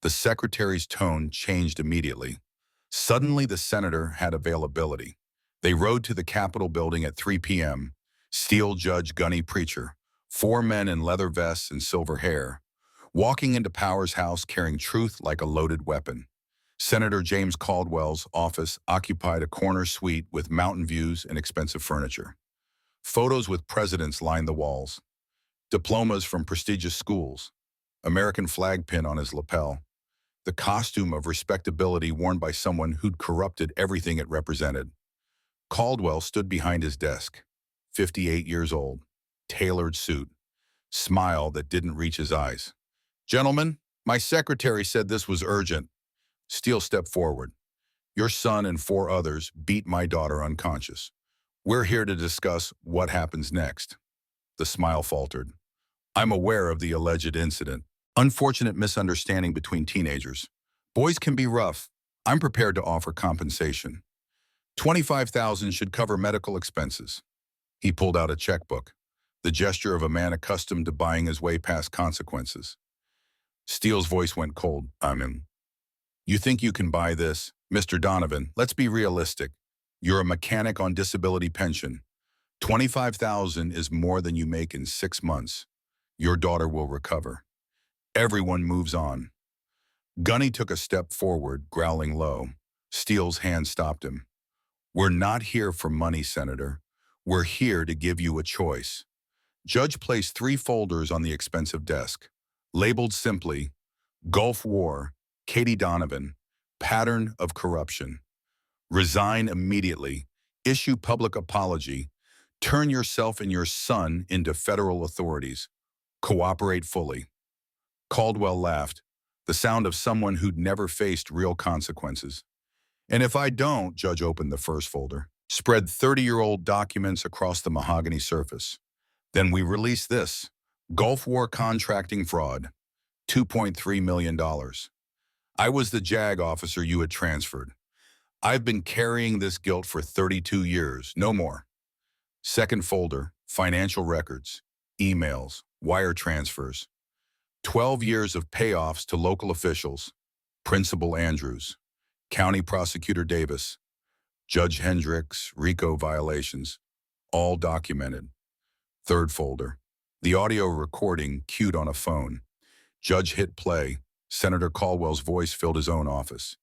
The secretary's tone changed immediately. Suddenly, the senator had availability. They rode to the Capitol building at 3 p.m. Steele, Judge, Gunny, Preacher, 4 men in leather vests and silver hair, walking into Power's house carrying truth like a loaded weapon. Senator James Caldwell's office occupied a corner suite with mountain views and expensive furniture. Photos with presidents lined the walls. Diplomas from prestigious schools. American flag pin on his lapel. The costume of respectability worn by someone who'd corrupted everything it represented. Caldwell stood behind his desk, 58 years old, tailored suit, smile that didn't reach his eyes. Gentlemen, my secretary said this was urgent. Steele stepped forward. Your son and 4 others beat my daughter unconscious. We're here to discuss what happens next. The smile faltered. I'm aware of the alleged incident. Unfortunate misunderstanding between teenagers. Boys can be rough. I'm prepared to offer compensation. 25,000 should cover medical expenses. He pulled out a checkbook, the gesture of a man accustomed to buying his way past consequences. Steele's voice went cold. I'm in. You think you can buy this? Mr. Donovan, let's be realistic. You're a mechanic on disability pension. 25,000 is more than you make in 6 months. Your daughter will recover. Everyone moves on. Gunny took a step forward, growling low. Steele's hand stopped him. We're not here for money, Senator. We're here to give you a choice. Judge placed 3 folders on the expensive desk, labeled simply, Gulf War, Katie Donovan, Pattern of Corruption. Resign immediately, issue public apology, turn yourself and your son into federal authorities. Cooperate fully. Caldwell laughed, the sound of someone who'd never faced real consequences. And if I don't, Judge opened the first folder, spread 30-year-old documents across the mahogany surface. Then we release this, Gulf War contracting fraud, $2.3 million. I was the JAG officer you had transferred. I've been carrying this guilt for 32 years, no more. Second folder, financial records, emails, wire transfers. 12 years of payoffs to local officials, Principal Andrews, County Prosecutor Davis, Judge Hendricks, RICO violations, all documented. Third folder, the audio recording cued on a phone. Judge hit play. Senator Caldwell's voice filled his own office.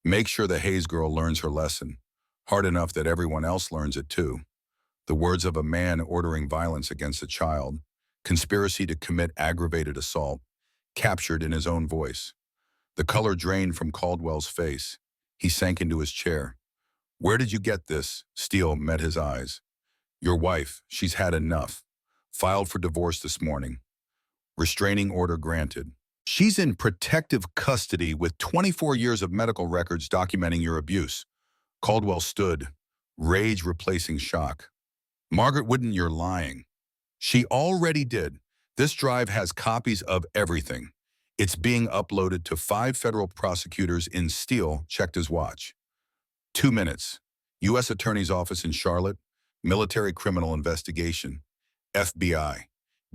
Make sure the Hayes girl learns her lesson, hard enough that everyone else learns it too. The words of a man ordering violence against a child, conspiracy to commit aggravated assault, captured in his own voice. The color drained from Caldwell's face. He sank into his chair. Where did you get this? Steele met his eyes. Your wife, she's had enough. Filed for divorce this morning. Restraining order granted. She's in protective custody with 24 years of medical records documenting your abuse. Caldwell stood, rage replacing shock. Margaret Wooden, you're lying. She already did. This drive has copies of everything. It's being uploaded to 5 federal prosecutors in Steele checked his watch. 2 minutes. U.S. Attorney's Office in Charlotte, Military Criminal Investigation, FBI,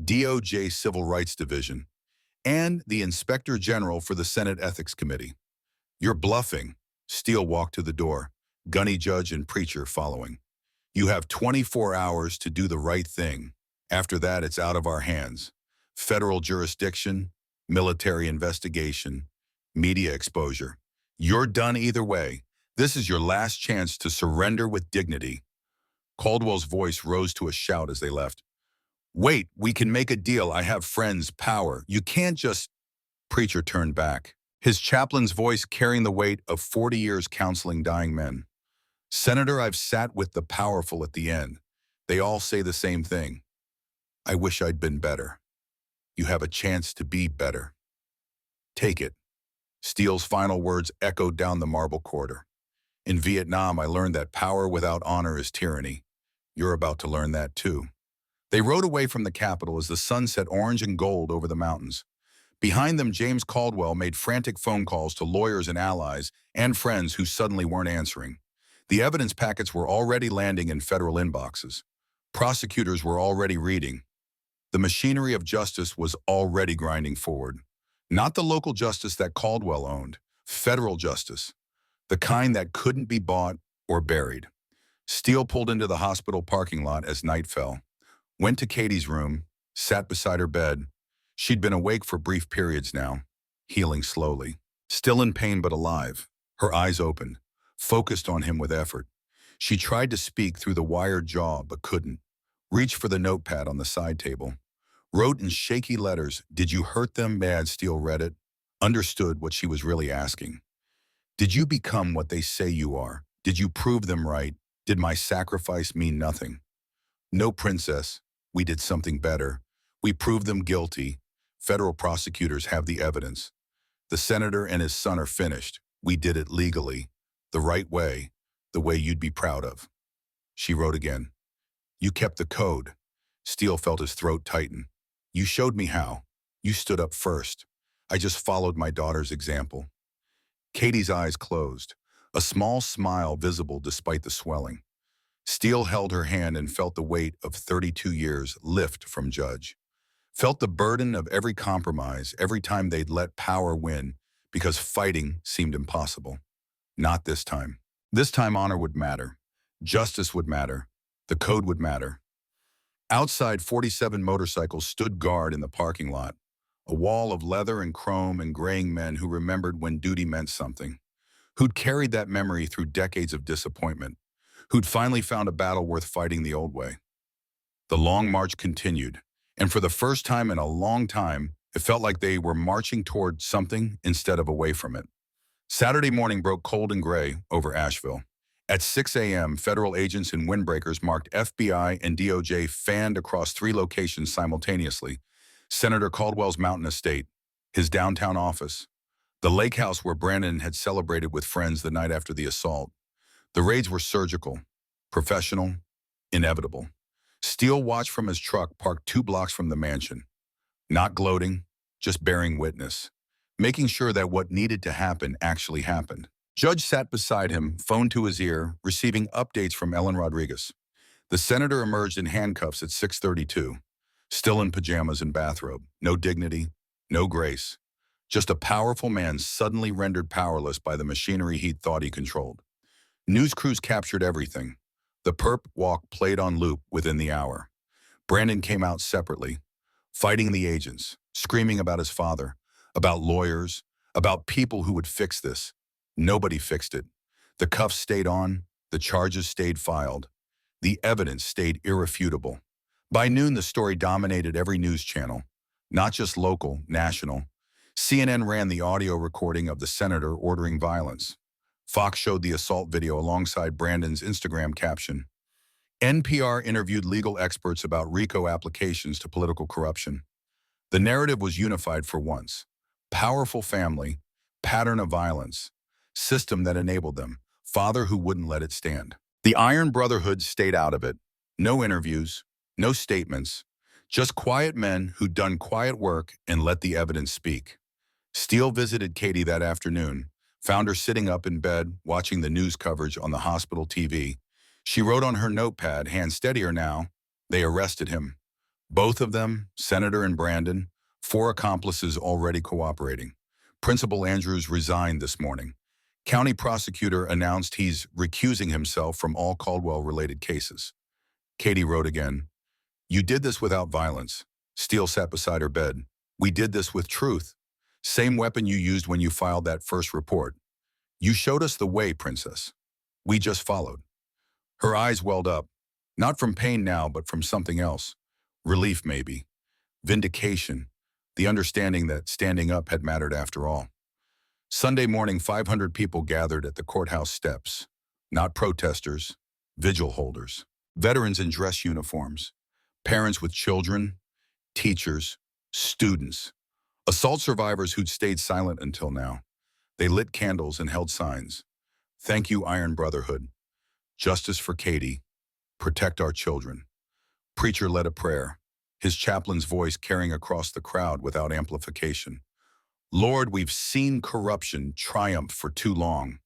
DOJ Civil Rights Division, and the Inspector General for the Senate Ethics Committee. You're bluffing. Steele walked to the door, Gunny, Judge, and Preacher following. You have 24 hours to do the right thing. After that, it's out of our hands. Federal jurisdiction, military investigation, media exposure. You're done either way. This is your last chance to surrender with dignity. Caldwell's voice rose to a shout as they left. Wait, we can make a deal. I have friends, power. You can't just... Preacher turned back, his chaplain's voice carrying the weight of 40 years counseling dying men. Senator, I've sat with the powerful at the end. They all say the same thing. I wish I'd been better. You have a chance to be better. Take it. Steele's final words echoed down the marble corridor. In Vietnam, I learned that power without honor is tyranny. You're about to learn that too. They rode away from the Capitol as the sun set orange and gold over the mountains. Behind them, James Caldwell made frantic phone calls to lawyers and allies and friends who suddenly weren't answering. The evidence packets were already landing in federal inboxes. Prosecutors were already reading. The machinery of justice was already grinding forward. Not the local justice that Caldwell owned, federal justice, the kind that couldn't be bought or buried. Steele pulled into the hospital parking lot as night fell. Went to Katie's room, sat beside her bed. She'd been awake for brief periods now, healing slowly. Still in pain but alive, her eyes opened, focused on him with effort. She tried to speak through the wired jaw but couldn't. Reached for the notepad on the side table. Wrote in shaky letters, "Did you hurt them?" Mad Steele read it, understood what she was really asking. Did you become what they say you are? Did you prove them right? Did my sacrifice mean nothing? No, princess. We did something better. We proved them guilty. Federal prosecutors have the evidence. The senator and his son are finished. We did it legally, the right way, the way you'd be proud of. She wrote again. You kept the code. Steele felt his throat tighten. You showed me how. You stood up first. I just followed my daughter's example. Katie's eyes closed, a small smile visible despite the swelling. Steele held her hand and felt the weight of 32 years lift from Judge. Felt the burden of every compromise every time they'd let power win because fighting seemed impossible. Not this time. This time honor would matter. Justice would matter. The code would matter. Outside, 47 motorcycles stood guard in the parking lot, a wall of leather and chrome and graying men who remembered when duty meant something, who'd carried that memory through decades of disappointment, who'd finally found a battle worth fighting the old way. The long march continued, and for the first time in a long time, it felt like they were marching toward something instead of away from it. Saturday morning broke cold and gray over Asheville. At 6 a.m., federal agents and windbreakers marked FBI and DOJ fanned across 3 locations simultaneously: Senator Caldwell's mountain estate, his downtown office, the lake house where Brandon had celebrated with friends the night after the assault. The raids were surgical, professional, inevitable. Steele watched from his truck parked 2 blocks from the mansion, not gloating, just bearing witness, making sure that what needed to happen actually happened. Judge sat beside him, phone to his ear, receiving updates from Ellen Rodriguez. The senator emerged in handcuffs at 6:32, still in pajamas and bathrobe. No dignity, no grace. Just a powerful man suddenly rendered powerless by the machinery he'd thought he controlled. News crews captured everything. The perp walk played on loop within the hour. Brandon came out separately, fighting the agents, screaming about his father, about lawyers, about people who would fix this. Nobody fixed it. The cuffs stayed on, the charges stayed filed. The evidence stayed irrefutable. By noon, the story dominated every news channel, not just local, national. CNN ran the audio recording of the senator ordering violence. Fox showed the assault video alongside Brandon's Instagram caption. NPR interviewed legal experts about RICO applications to political corruption. The narrative was unified for once. Powerful family, pattern of violence, system that enabled them, father who wouldn't let it stand. The Iron Brotherhood stayed out of it. No interviews, no statements, just quiet men who'd done quiet work and let the evidence speak. Steele visited Katie that afternoon, found her sitting up in bed, watching the news coverage on the hospital TV. She wrote on her notepad, hand steadier now. They arrested him. Both of them, Senator and Brandon, 4 accomplices already cooperating. Principal Andrews resigned this morning. County prosecutor announced he's recusing himself from all Caldwell-related cases. Katie wrote again, "You did this without violence." Steele sat beside her bed. "We did this with truth. Same weapon you used when you filed that first report. You showed us the way, Princess. We just followed." Her eyes welled up, not from pain now, but from something else. Relief, maybe. Vindication. The understanding that standing up had mattered after all. Sunday morning, 500 people gathered at the courthouse steps. Not protesters, vigil holders. Veterans in dress uniforms. Parents with children, teachers, students. Assault survivors who'd stayed silent until now. They lit candles and held signs. "Thank you, Iron Brotherhood. Justice for Katie. Protect our children." Preacher led a prayer, his chaplain's voice carrying across the crowd without amplification. "Lord, we've seen corruption triumph for too long.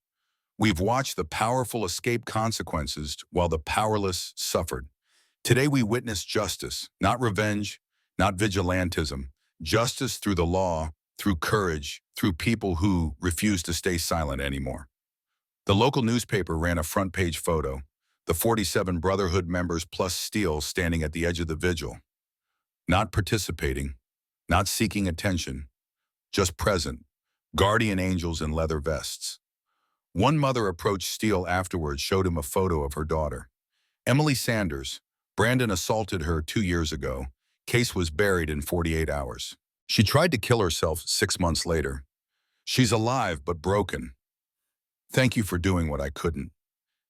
We've watched the powerful escape consequences while the powerless suffered. Today we witness justice, not revenge, not vigilantism. Justice through the law, through courage, through people who refuse to stay silent anymore." The local newspaper ran a front-page photo, the 47 Brotherhood members plus Steele standing at the edge of the vigil. Not participating, not seeking attention, just present, guardian angels in leather vests. One mother approached Steele afterwards, showed him a photo of her daughter. Emily Sanders. Brandon assaulted her 2 years ago. Case was buried in 48 hours. She tried to kill herself 6 months later. She's alive but broken. Thank you for doing what I couldn't.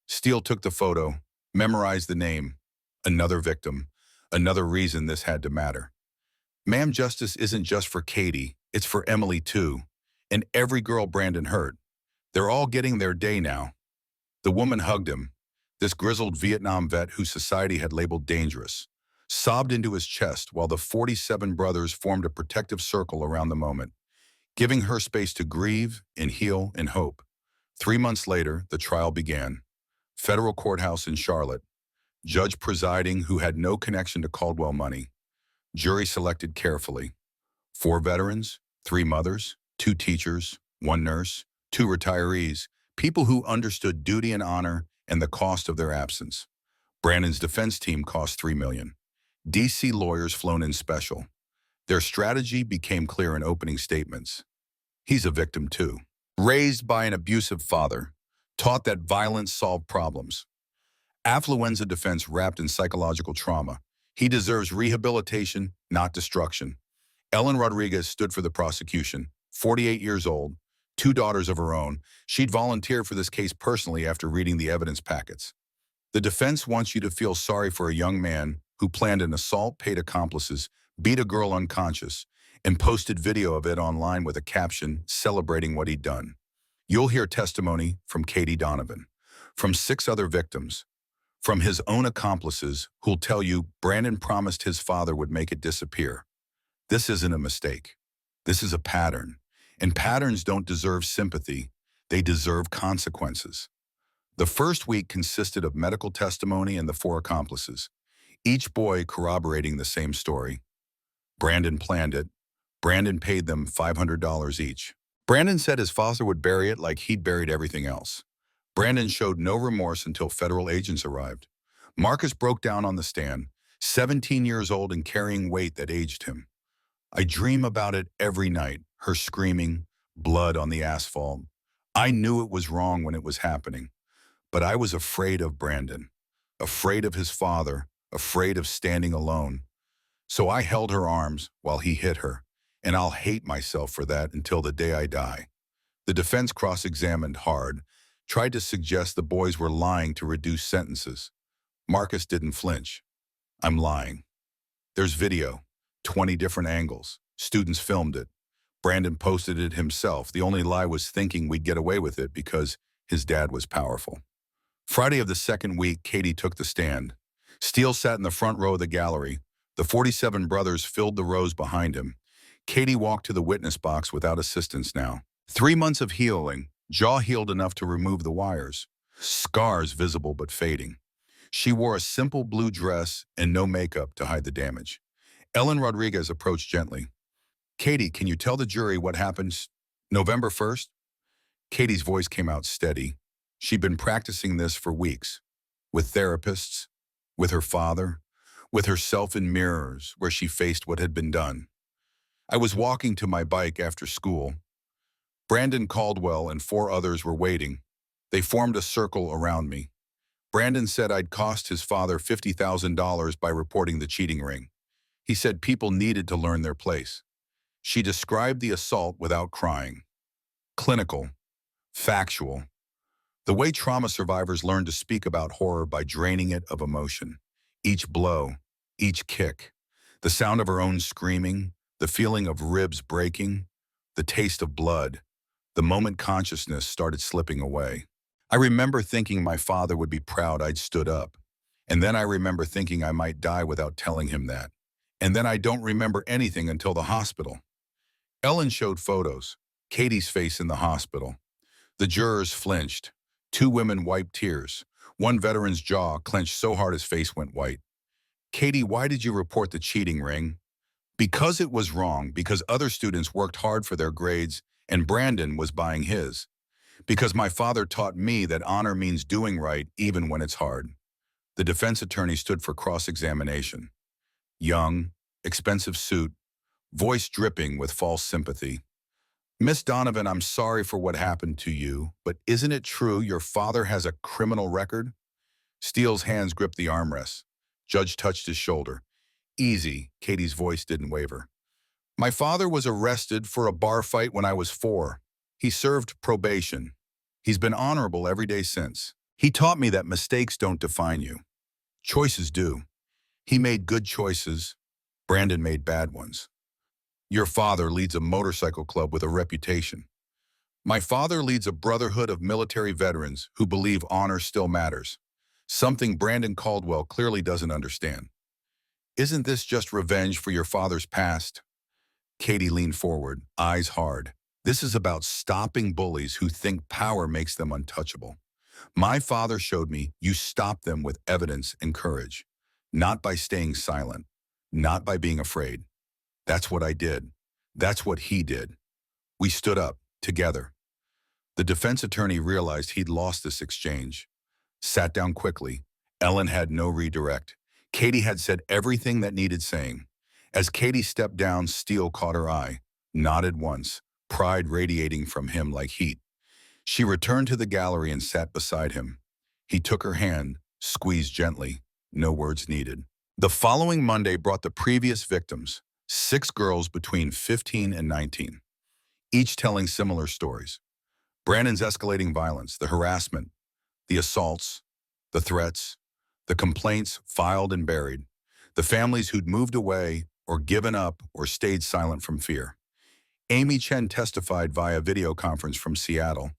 Steele took the photo, memorized the name. Another victim, another reason this had to matter. Ma'am, justice isn't just for Katie, it's for Emily too. And every girl Brandon hurt. They're all getting their day now. The woman hugged him, this grizzled Vietnam vet whose society had labeled dangerous, sobbed into his chest while the 47 brothers formed a protective circle around the moment, giving her space to grieve and heal and hope. 3 months later, the trial began. Federal courthouse in Charlotte. Judge presiding who had no connection to Caldwell money. Jury selected carefully. 4 veterans, 3 mothers, 2 teachers, 1 nurse, 2 retirees, people who understood duty and honor and the cost of their absence. Brandon's defense team cost $3 million. DC lawyers flown in special. Their strategy became clear in opening statements. He's a victim too. Raised by an abusive father, taught that violence solved problems. Affluenza defense wrapped in psychological trauma. He deserves rehabilitation, not destruction. Ellen Rodriguez stood for the prosecution, 48 years old, 2 daughters of her own. She'd volunteered for this case personally after reading the evidence packets. The defense wants you to feel sorry for a young man who planned an assault, paid accomplices, beat a girl unconscious, and posted video of it online with a caption celebrating what he'd done. You'll hear testimony from Katie Donovan, from 6 other victims, from his own accomplices who'll tell you Brandon promised his father would make it disappear. This isn't a mistake. This is a pattern. And patterns don't deserve sympathy. They deserve consequences. The first week consisted of medical testimony and the 4 accomplices, each boy corroborating the same story. Brandon planned it. Brandon paid them $500 each. Brandon said his father would bury it like he'd buried everything else. Brandon showed no remorse until federal agents arrived. Marcus broke down on the stand, 17 years old and carrying weight that aged him. I dream about it every night, her screaming, blood on the asphalt. I knew it was wrong when it was happening, but I was afraid of Brandon, afraid of his father, afraid of standing alone. So I held her arms while he hit her, and I'll hate myself for that until the day I die. The defense cross-examined hard, tried to suggest the boys were lying to reduce sentences. Marcus didn't flinch. I'm lying. There's video, 20 different angles. Students filmed it. Brandon posted it himself. The only lie was thinking we'd get away with it because his dad was powerful. Friday of the second week, Katie took the stand. Steele sat in the front row of the gallery. The 47 brothers filled the rows behind him. Katie walked to the witness box without assistance now. 3 months of healing, jaw healed enough to remove the wires. Scars visible but fading. She wore a simple blue dress and no makeup to hide the damage. Ellen Rodriguez approached gently. Katie, can you tell the jury what happened November 1st? Katie's voice came out steady. She'd been practicing this for weeks. With therapists, with her father, with herself in mirrors where she faced what had been done. I was walking to my bike after school. Brandon Caldwell and 4 others were waiting. They formed a circle around me. Brandon said I'd cost his father $50,000 by reporting the cheating ring. He said people needed to learn their place. She described the assault without crying. Clinical, factual. The way trauma survivors learn to speak about horror by draining it of emotion. Each blow, each kick, the sound of her own screaming, the feeling of ribs breaking, the taste of blood, the moment consciousness started slipping away. I remember thinking my father would be proud I'd stood up. And then I remember thinking I might die without telling him that. And then I don't remember anything until the hospital. Ellen showed photos, Katie's face in the hospital. The jurors flinched. 2 women wiped tears. 1 veteran's jaw clenched so hard his face went white. Katie, why did you report the cheating ring? Because it was wrong, because other students worked hard for their grades and Brandon was buying his. Because my father taught me that honor means doing right even when it's hard. The defense attorney stood for cross-examination. Young, expensive suit, voice dripping with false sympathy. Miss Donovan, I'm sorry for what happened to you, but isn't it true your father has a criminal record? Steele's hands gripped the armrests. Judge touched his shoulder. Easy, Katie's voice didn't waver. My father was arrested for a bar fight when I was 4. He served probation. He's been honorable every day since. He taught me that mistakes don't define you. Choices do. He made good choices. Brandon made bad ones. Your father leads a motorcycle club with a reputation. My father leads a brotherhood of military veterans who believe honor still matters. Something Brandon Caldwell clearly doesn't understand. Isn't this just revenge for your father's past? Katie leaned forward, eyes hard. This is about stopping bullies who think power makes them untouchable. My father showed me you stop them with evidence and courage, not by staying silent, not by being afraid. That's what I did. That's what he did. We stood up, together. The defense attorney realized he'd lost this exchange. Sat down quickly. Ellen had no redirect. Katie had said everything that needed saying. As Katie stepped down, Steele caught her eye, nodded once, pride radiating from him like heat. She returned to the gallery and sat beside him. He took her hand, squeezed gently, no words needed. The following Monday brought the previous victims, 6 girls between 15 and 19, each telling similar stories. Brandon's escalating violence, the harassment, the assaults, the threats, the complaints filed and buried, the families who'd moved away or given up or stayed silent from fear. Amy Chen testified via video conference from Seattle,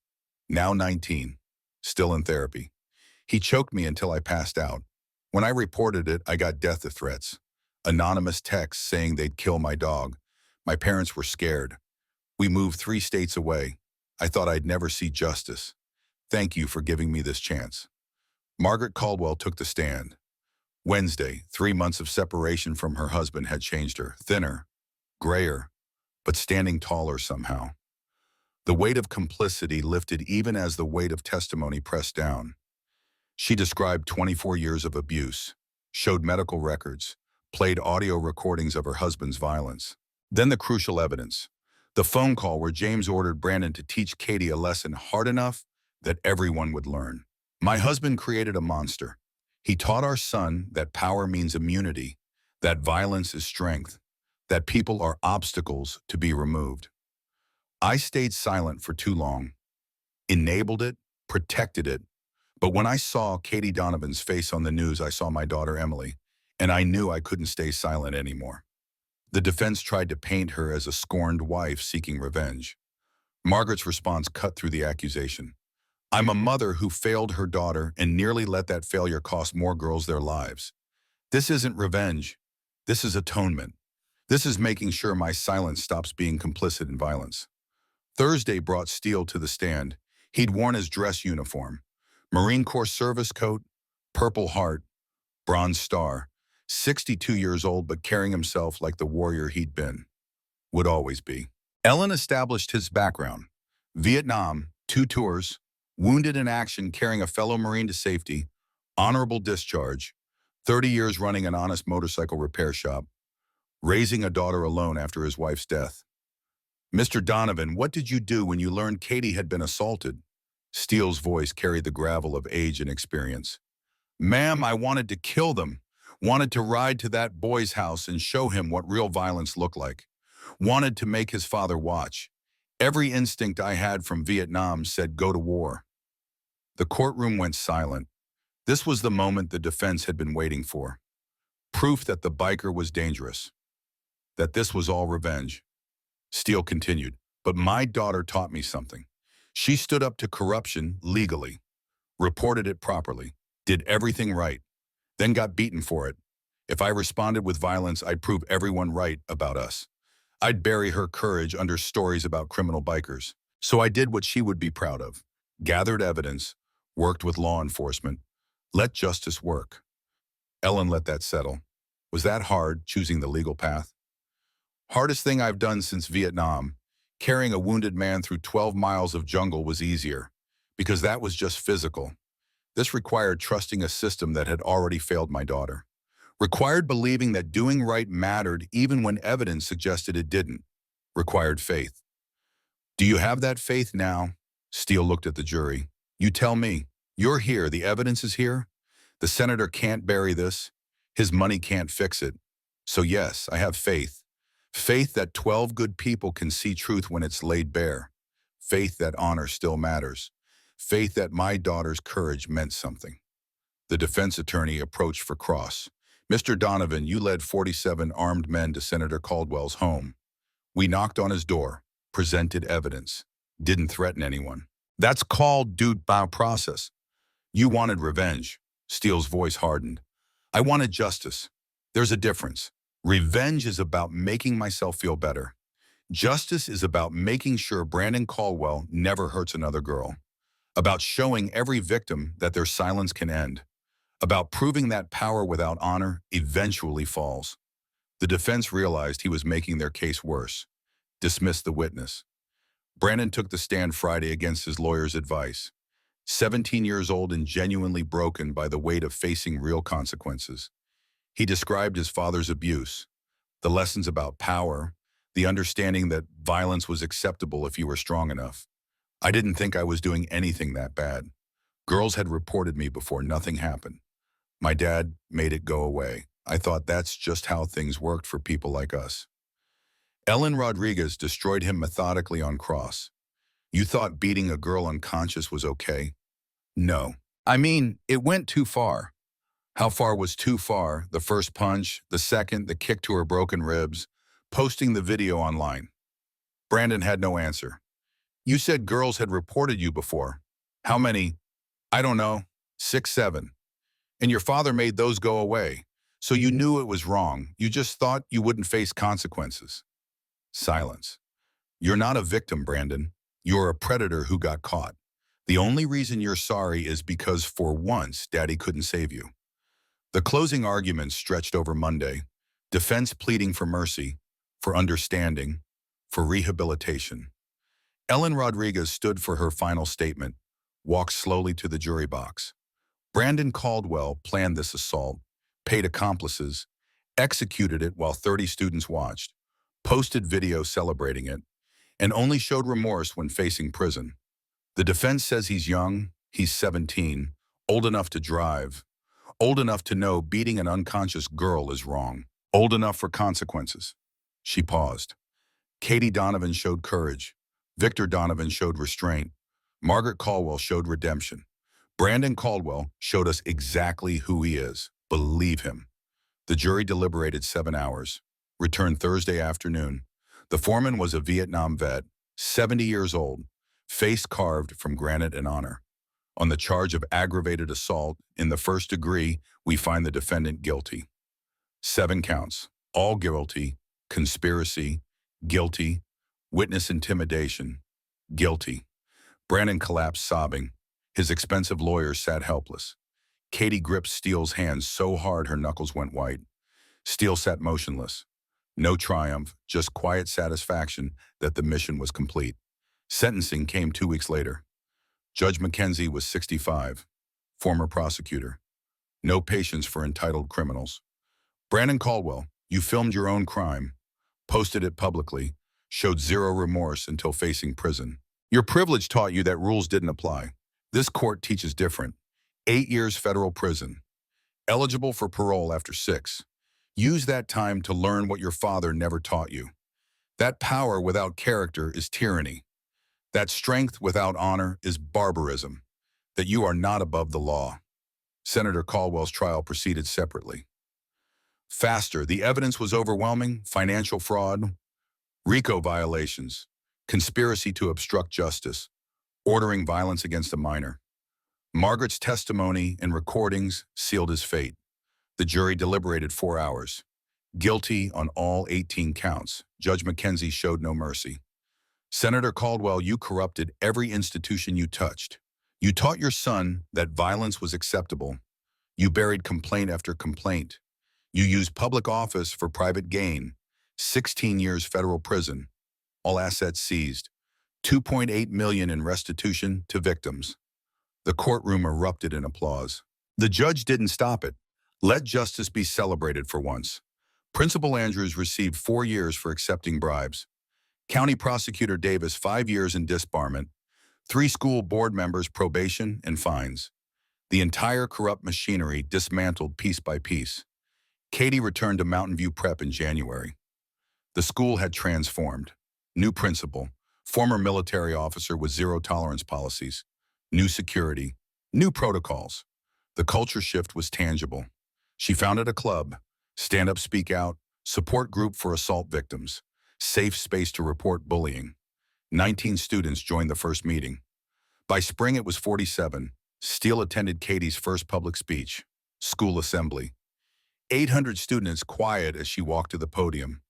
now 19, still in therapy. He choked me until I passed out. When I reported it, I got death threats, anonymous texts saying they'd kill my dog. My parents were scared. We moved 3 states away. I thought I'd never see justice. Thank you for giving me this chance. Margaret Caldwell took the stand. Wednesday, 3 months of separation from her husband had changed her, thinner, grayer, but standing taller somehow. The weight of complicity lifted even as the weight of testimony pressed down. She described 24 years of abuse, showed medical records, played audio recordings of her husband's violence. Then the crucial evidence, the phone call where James ordered Brandon to teach Katie a lesson hard enough that everyone would learn. My husband created a monster. He taught our son that power means immunity, that violence is strength, that people are obstacles to be removed. I stayed silent for too long, enabled it, protected it, but when I saw Katie Donovan's face on the news, I saw my daughter Emily, and I knew I couldn't stay silent anymore. The defense tried to paint her as a scorned wife seeking revenge. Margaret's response cut through the accusation. I'm a mother who failed her daughter and nearly let that failure cost more girls their lives. This isn't revenge. This is atonement. This is making sure my silence stops being complicit in violence. Thursday brought Steele to the stand. He'd worn his dress uniform. Marine Corps service coat, Purple Heart, Bronze Star. 62 years old but carrying himself like the warrior he'd been. Would always be. Ellen established his background. Vietnam, 2 tours, wounded in action carrying a fellow Marine to safety, honorable discharge, 30 years running an honest motorcycle repair shop, raising a daughter alone after his wife's death. Mr. Donovan, what did you do when you learned Katie had been assaulted? Steele's voice carried the gravel of age and experience. Ma'am, I wanted to kill them. Wanted to ride to that boy's house and show him what real violence looked like. Wanted to make his father watch. Every instinct I had from Vietnam said go to war. The courtroom went silent. This was the moment the defense had been waiting for. Proof that the biker was dangerous. That this was all revenge. Steele continued, but my daughter taught me something. She stood up to corruption legally, reported it properly, did everything right, then got beaten for it. If I responded with violence, I'd prove everyone right about us. I'd bury her courage under stories about criminal bikers. So I did what she would be proud of. Gathered evidence, worked with law enforcement, let justice work. Ellen let that settle. Was that hard, choosing the legal path? Hardest thing I've done since Vietnam. Carrying a wounded man through 12 miles of jungle was easier, because that was just physical. This required trusting a system that had already failed my daughter. Required believing that doing right mattered even when evidence suggested it didn't. Required faith. Do you have that faith now? Steele looked at the jury. You tell me. You're here. The evidence is here. The senator can't bury this. His money can't fix it. So yes, I have faith. Faith that 12 good people can see truth when it's laid bare. Faith that honor still matters. Faith that my daughter's courage meant something. The defense attorney approached for cross. Mr. Donovan, you led 47 armed men to Senator Caldwell's home. We knocked on his door, presented evidence, didn't threaten anyone. That's called due process. You wanted revenge. Steele's voice hardened. I wanted justice. There's a difference. Revenge is about making myself feel better. Justice is about making sure Brandon Caldwell never hurts another girl. About showing every victim that their silence can end. About proving that power without honor eventually falls. The defense realized he was making their case worse. Dismissed the witness. Brandon took the stand Friday against his lawyer's advice. 17 years old and genuinely broken by the weight of facing real consequences. He described his father's abuse, the lessons about power, the understanding that violence was acceptable if you were strong enough. I didn't think I was doing anything that bad. Girls had reported me before nothing happened. My dad made it go away. I thought that's just how things worked for people like us. Ellen Rodriguez destroyed him methodically on cross. You thought beating a girl unconscious was okay? No. I mean, it went too far. How far was too far? The first punch, the second, the kick to her broken ribs, posting the video online. Brandon had no answer. You said girls had reported you before. How many? I don't know. 6, 7. And your father made those go away. So you knew it was wrong. You just thought you wouldn't face consequences. Silence. You're not a victim, Brandon. You're a predator who got caught. The only reason you're sorry is because for once, Daddy couldn't save you. The closing arguments stretched over Monday. Defense pleading for mercy, for understanding, for rehabilitation. Ellen Rodriguez stood for her final statement, walked slowly to the jury box. Brandon Caldwell planned this assault, paid accomplices, executed it while 30 students watched, posted video celebrating it, and only showed remorse when facing prison. The defense says he's young, he's 17, old enough to drive, old enough to know beating an unconscious girl is wrong, old enough for consequences. She paused. Katie Donovan showed courage. Victor Donovan showed restraint. Margaret Caldwell showed redemption. Brandon Caldwell showed us exactly who he is. Believe him. The jury deliberated 7 hours. Returned Thursday afternoon. The foreman was a Vietnam vet, 70 years old, face carved from granite and honor. On the charge of aggravated assault in the first degree, we find the defendant guilty. 7 counts, all guilty, conspiracy, guilty, witness intimidation, guilty. Brandon collapsed sobbing. His expensive lawyers sat helpless. Katie gripped Steele's hands so hard her knuckles went white. Steele sat motionless. No triumph, just quiet satisfaction that the mission was complete. Sentencing came 2 weeks later. Judge McKenzie was 65, former prosecutor. No patience for entitled criminals. Brandon Caldwell, you filmed your own crime, posted it publicly, showed zero remorse until facing prison. Your privilege taught you that rules didn't apply. This court teaches different. 8 years federal prison. Eligible for parole after 6. Use that time to learn what your father never taught you. That power without character is tyranny. That strength without honor is barbarism. That you are not above the law. Senator Caldwell's trial proceeded separately. Faster, the evidence was overwhelming: financial fraud, RICO violations, conspiracy to obstruct justice, ordering violence against a minor. Margaret's testimony and recordings sealed his fate. The jury deliberated 4 hours. Guilty on all 18 counts. Judge McKenzie showed no mercy. Senator Caldwell, you corrupted every institution you touched. You taught your son that violence was acceptable. You buried complaint after complaint. You used public office for private gain. 16 years federal prison. All assets seized. $2.8 million in restitution to victims. The courtroom erupted in applause. The judge didn't stop it. Let justice be celebrated for once. Principal Andrews received 4 years for accepting bribes. County Prosecutor Davis 5 years in disbarment. 3 school board members probation and fines. The entire corrupt machinery dismantled piece by piece. Katie returned to Mountain View Prep in January. The school had transformed. New principal, former military officer with zero tolerance policies, new security, new protocols. The culture shift was tangible. She founded a club, Stand Up, Speak Out, support group for assault victims. Safe space to report bullying. 19 students joined the first meeting. By spring, it was 47. Steele attended Katie's first public speech. School assembly. 800 students quiet as she walked to the podium.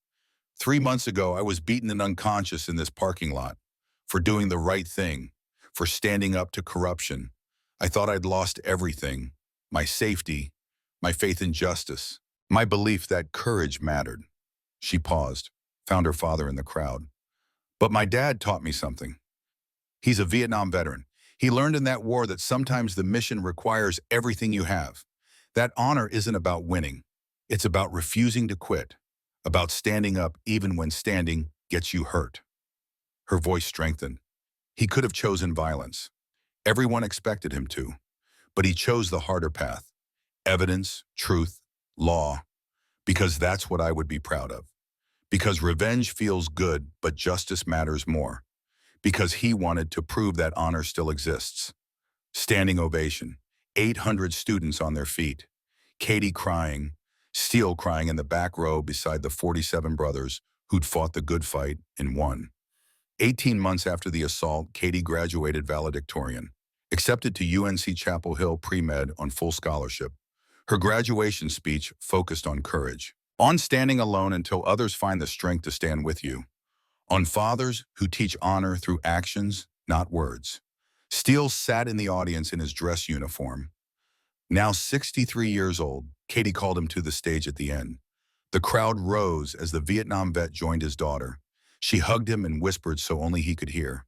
3 months ago, I was beaten and unconscious in this parking lot for doing the right thing, for standing up to corruption. I thought I'd lost everything, my safety, my faith in justice, my belief that courage mattered. She paused, found her father in the crowd. But my dad taught me something. He's a Vietnam veteran. He learned in that war that sometimes the mission requires everything you have. That honor isn't about winning. It's about refusing to quit, about standing up even when standing gets you hurt. Her voice strengthened. He could have chosen violence. Everyone expected him to. But he chose the harder path. Evidence, truth, law. Because that's what I would be proud of. Because revenge feels good, but justice matters more. Because he wanted to prove that honor still exists. Standing ovation. 800 students on their feet. Katie crying. Steele crying in the back row beside the 47 brothers who'd fought the good fight and won. 18 months after the assault, Katie graduated valedictorian, accepted to UNC Chapel Hill pre-med on full scholarship. Her graduation speech focused on courage, on standing alone until others find the strength to stand with you, on fathers who teach honor through actions, not words. Steele sat in the audience in his dress uniform. Now 63 years old, Katie called him to the stage at the end. The crowd rose as the Vietnam vet joined his daughter. She hugged him and whispered so only he could hear.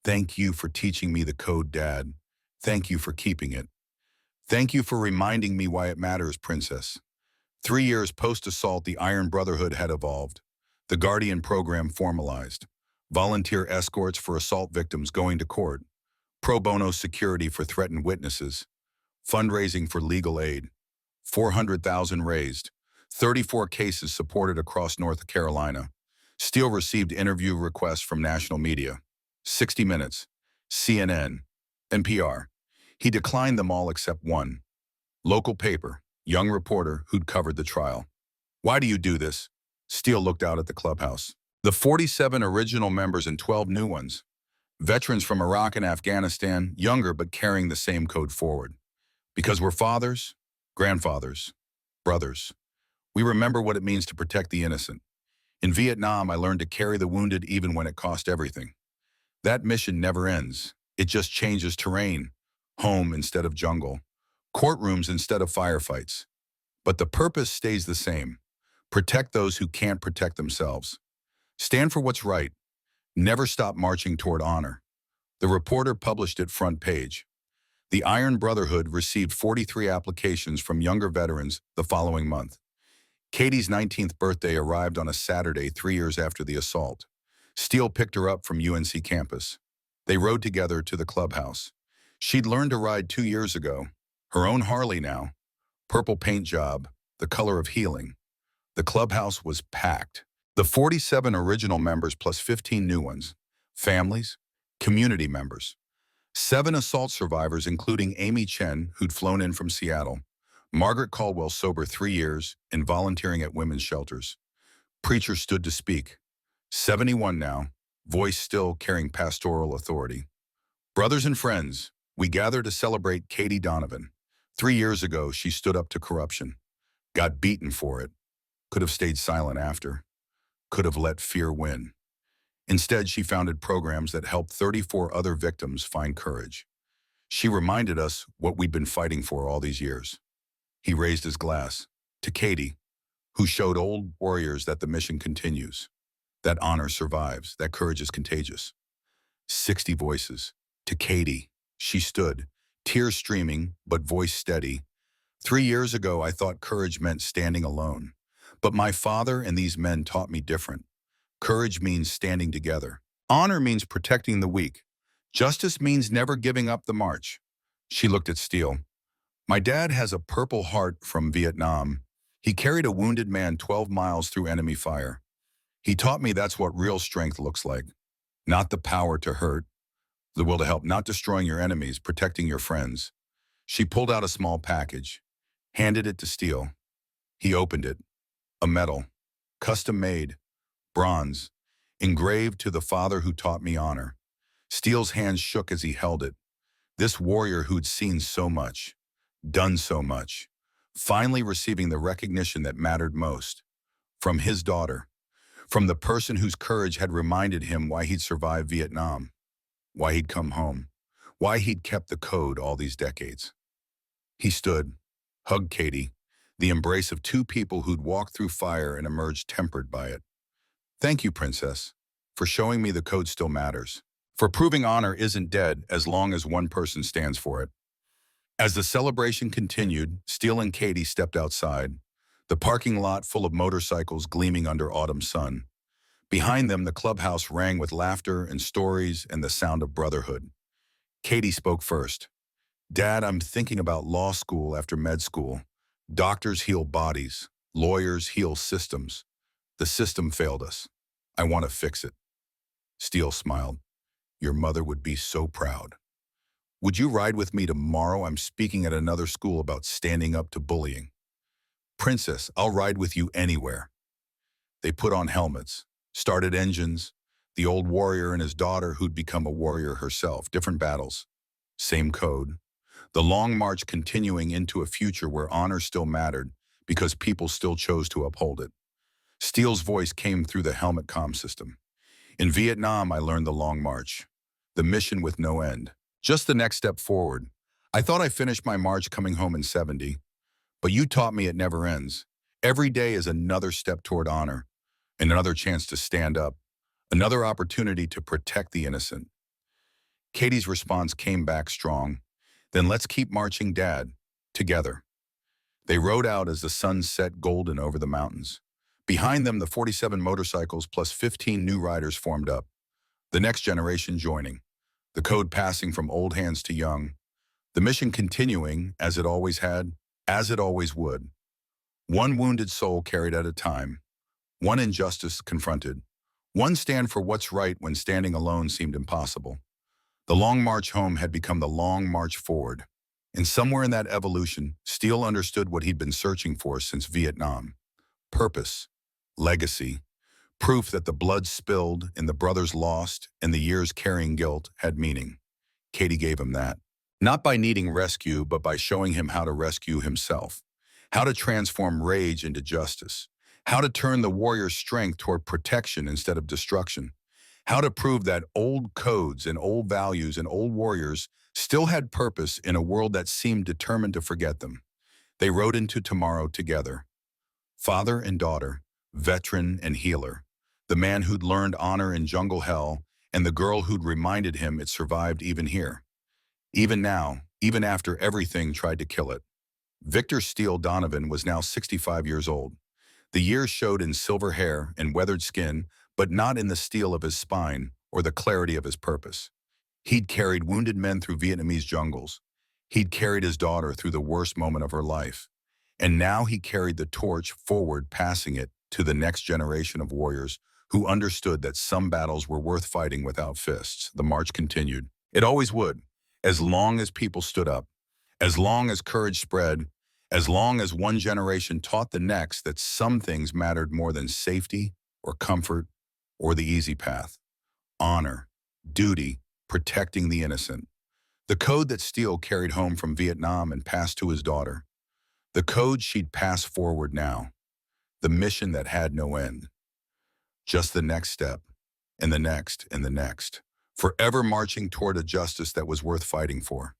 "Thank you for teaching me the code, Dad. Thank you for keeping it. Thank you for reminding me why it matters, Princess." 3 years post-assault, the Iron Brotherhood had evolved. The Guardian program formalized. Volunteer escorts for assault victims going to court. Pro bono security for threatened witnesses. Fundraising for legal aid. 400,000 raised. 34 cases supported across North Carolina. Steele received interview requests from national media. 60 Minutes, CNN, NPR. He declined them all except one. Local paper, young reporter who'd covered the trial. "Why do you do this?" Steele looked out at the clubhouse. The 47 original members and 12 new ones. Veterans from Iraq and Afghanistan, younger but carrying the same code forward. Because we're fathers, grandfathers, brothers. We remember what it means to protect the innocent. In Vietnam, I learned to carry the wounded even when it cost everything. That mission never ends. It just changes terrain. Home instead of jungle. Courtrooms instead of firefights. But the purpose stays the same. Protect those who can't protect themselves. Stand for what's right. Never stop marching toward honor. The reporter published it front page. The Iron Brotherhood received 43 applications from younger veterans the following month. Katie's 19th birthday arrived on a Saturday 3 years after the assault. Steele picked her up from UNC campus. They rode together to the clubhouse. She'd learned to ride 2 years ago. Her own Harley now. Purple paint job, the color of healing. The clubhouse was packed. The 47 original members plus 15 new ones. Families, community members. 7 assault survivors, including Amy Chen, who'd flown in from Seattle. Margaret Caldwell, sober 3 years and volunteering at women's shelters. Preacher stood to speak. 71 now, voice still carrying pastoral authority. Brothers and friends, we gather to celebrate Katie Donovan. 3 years ago, she stood up to corruption. Got beaten for it. Could have stayed silent after. Could have let fear win. Instead, she founded programs that helped 34 other victims find courage. She reminded us what we'd been fighting for all these years. He raised his glass. To Katie, who showed old warriors that the mission continues, that honor survives, that courage is contagious. 60 voices. To Katie, she stood, tears streaming, but voice steady. 3 years ago, I thought courage meant standing alone. But my father and these men taught me different. Courage means standing together. Honor means protecting the weak. Justice means never giving up the march. She looked at Steele. My dad has a Purple Heart from Vietnam. He carried a wounded man 12 miles through enemy fire. He taught me that's what real strength looks like. Not the power to hurt, the will to help, not destroying your enemies, protecting your friends. She pulled out a small package, handed it to Steele. He opened it. A medal, custom made, bronze, engraved to the father who taught me honor. Steele's hands shook as he held it. This warrior who'd seen so much, done so much, finally receiving the recognition that mattered most. From his daughter, from the person whose courage had reminded him why he'd survived Vietnam, why he'd come home, why he'd kept the code all these decades. He stood, hugged Katie, the embrace of two people who'd walked through fire and emerged tempered by it. Thank you, Princess, for showing me the code still matters, for proving honor isn't dead as long as one person stands for it. As the celebration continued, Steele and Katie stepped outside, the parking lot full of motorcycles gleaming under autumn sun. Behind them, the clubhouse rang with laughter and stories and the sound of brotherhood. Katie spoke first. Dad, I'm thinking about law school after med school. Doctors heal bodies. Lawyers heal systems. The system failed us. I want to fix it. Steele smiled. Your mother would be so proud. Would you ride with me tomorrow? I'm speaking at another school about standing up to bullying. Princess, I'll ride with you anywhere. They put on helmets, started engines, the old warrior and his daughter who'd become a warrior herself, different battles, same code. The long march continuing into a future where honor still mattered because people still chose to uphold it. Steele's voice came through the helmet comm system. In Vietnam, I learned the long march, the mission with no end, just the next step forward. I thought I finished my march coming home in 70, but you taught me it never ends. Every day is another step toward honor, and another chance to stand up, another opportunity to protect the innocent. Katie's response came back strong. Then let's keep marching, Dad, together. They rode out as the sun set golden over the mountains. Behind them, the 47 motorcycles plus 15 new riders formed up, the next generation joining, the code passing from old hands to young, the mission continuing as it always had, as it always would. One wounded soul carried at a time, one injustice confronted, one stand for what's right when standing alone seemed impossible. The long march home had become the long march forward. And somewhere in that evolution, Steele understood what he'd been searching for since Vietnam. Purpose, legacy, proof that the blood spilled and the brothers lost and the years carrying guilt had meaning. Katie gave him that. Not by needing rescue, but by showing him how to rescue himself. How to transform rage into justice. How to turn the warrior's strength toward protection instead of destruction. How to prove that old codes and old values and old warriors still had purpose in a world that seemed determined to forget them. They rode into tomorrow together. Father and daughter, veteran and healer, the man who'd learned honor in jungle hell and the girl who'd reminded him it survived even here. Even now, even after everything tried to kill it. Victor Steele Donovan was now 65 years old. The years showed in silver hair and weathered skin, but not in the steel of his spine or the clarity of his purpose. He'd carried wounded men through Vietnamese jungles. He'd carried his daughter through the worst moment of her life. And now he carried the torch forward, passing it to the next generation of warriors who understood that some battles were worth fighting without fists. The march continued. It always would, as long as people stood up, as long as courage spread, as long as one generation taught the next that some things mattered more than safety or comfort or the easy path. Honor, duty, protecting the innocent. The code that Steele carried home from Vietnam and passed to his daughter. The code she'd pass forward now. The mission that had no end. Just the next step, and the next, and the next. Forever marching toward a justice that was worth fighting for.